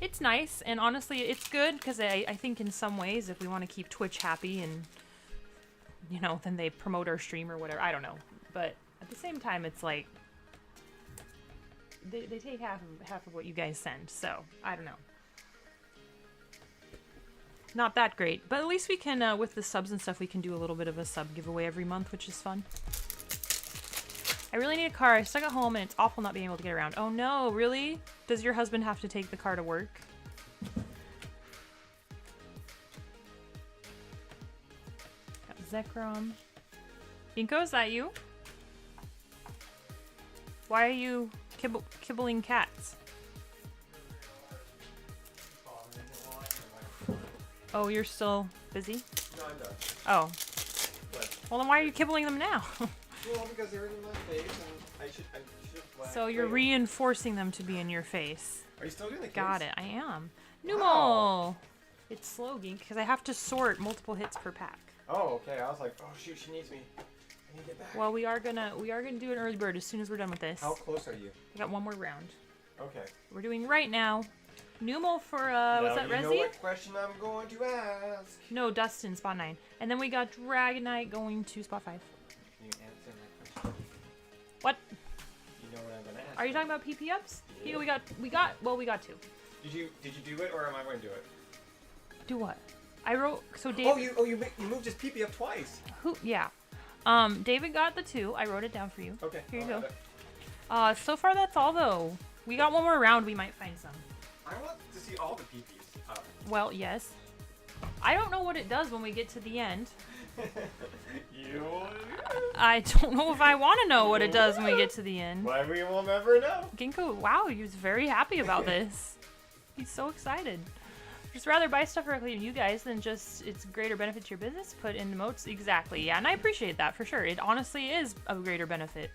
it's nice, and honestly, it's good, because I think in some ways, if we want to keep Twitch happy and, you know, then they promote our stream or whatever, I don't know. But at the same time, it's like, they take half of what you guys send, so I don't know. Not that great, but at least we can, with the subs and stuff, we can do a little bit of a sub giveaway every month, which is fun. I really need a car. I stuck at home and it's awful not being able to get around. Oh no, really? Does your husband have to take the car to work? Got Zekrom. Inko, is that you? Why are you kibbling cats? Oh, you're still busy? No, I'm done. Oh. What? Well, then why are you kibbling them now? Well, because they're in my face, and I should. So you're reinforcing them to be in your face. Are you still doing the case? Got it. I am. Numo. Wow. It's slow, Gink, because I have to sort multiple hits per pack. Oh, okay. I was like, oh shoot, she needs me. I need to get back. Well, we are gonna do an early bird as soon as we're done with this. How close are you? We got one more round. Okay. We're doing right now. Numo for was that Resi? You know Resi? what question I'm going to ask. No, Dustin, spot 9. And then we got Dragonite going to spot 5. Can you answer my question? What? You know what I'm gonna ask. Are you talking about PP ups? Yeah. Yeah, we got 2. Did you do it, or am I going to do it? Do what? I wrote so Dave. Oh, you moved his PP up twice. Who? Yeah. David got the 2. I wrote it down for you. Okay. Here you I'll go. have it. So far that's all though. We got one more round. We might find some. I want to see all the PPs up. Well, yes. I don't know what it does when we get to the end. I don't know if I want to know what it does when we get to the end. Well, we will never know. Ginkgo, wow, he was very happy about this. He's so excited. Just rather buy stuff directly to you guys than just it's greater benefit to your business. Put in the moats. Exactly. Yeah, and I appreciate that for sure. It honestly is of greater benefit.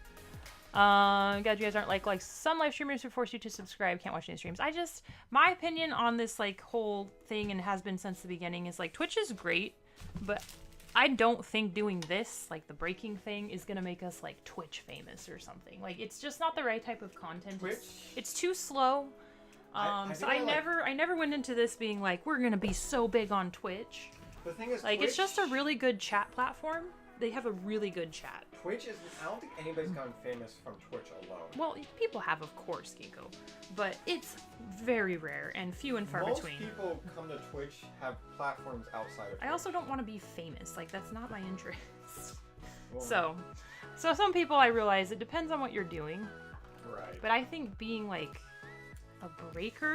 Glad you guys aren't like some live streamers who force you to subscribe, can't watch any streams. My opinion on this like whole thing, and has been since the beginning, is like Twitch is great, but I don't think doing this, like the breaking thing, is gonna make us like Twitch famous or something. Like it's just not the right type of content. Twitch? It's too slow. So I never went into this being like, we're gonna be so big on Twitch. The thing is, like Twitch, it's just a really good chat platform. They have a really good chat. Twitch is. I don't think anybody's gotten famous from Twitch alone. Well, people have, of course, Ginkgo, but it's very rare and few and far between. Most people come to Twitch have platforms outside of Twitch. I also don't want to be famous. Like that's not my interest. Well, So some people, I realize it depends on what you're doing. right. But I think being like a breaker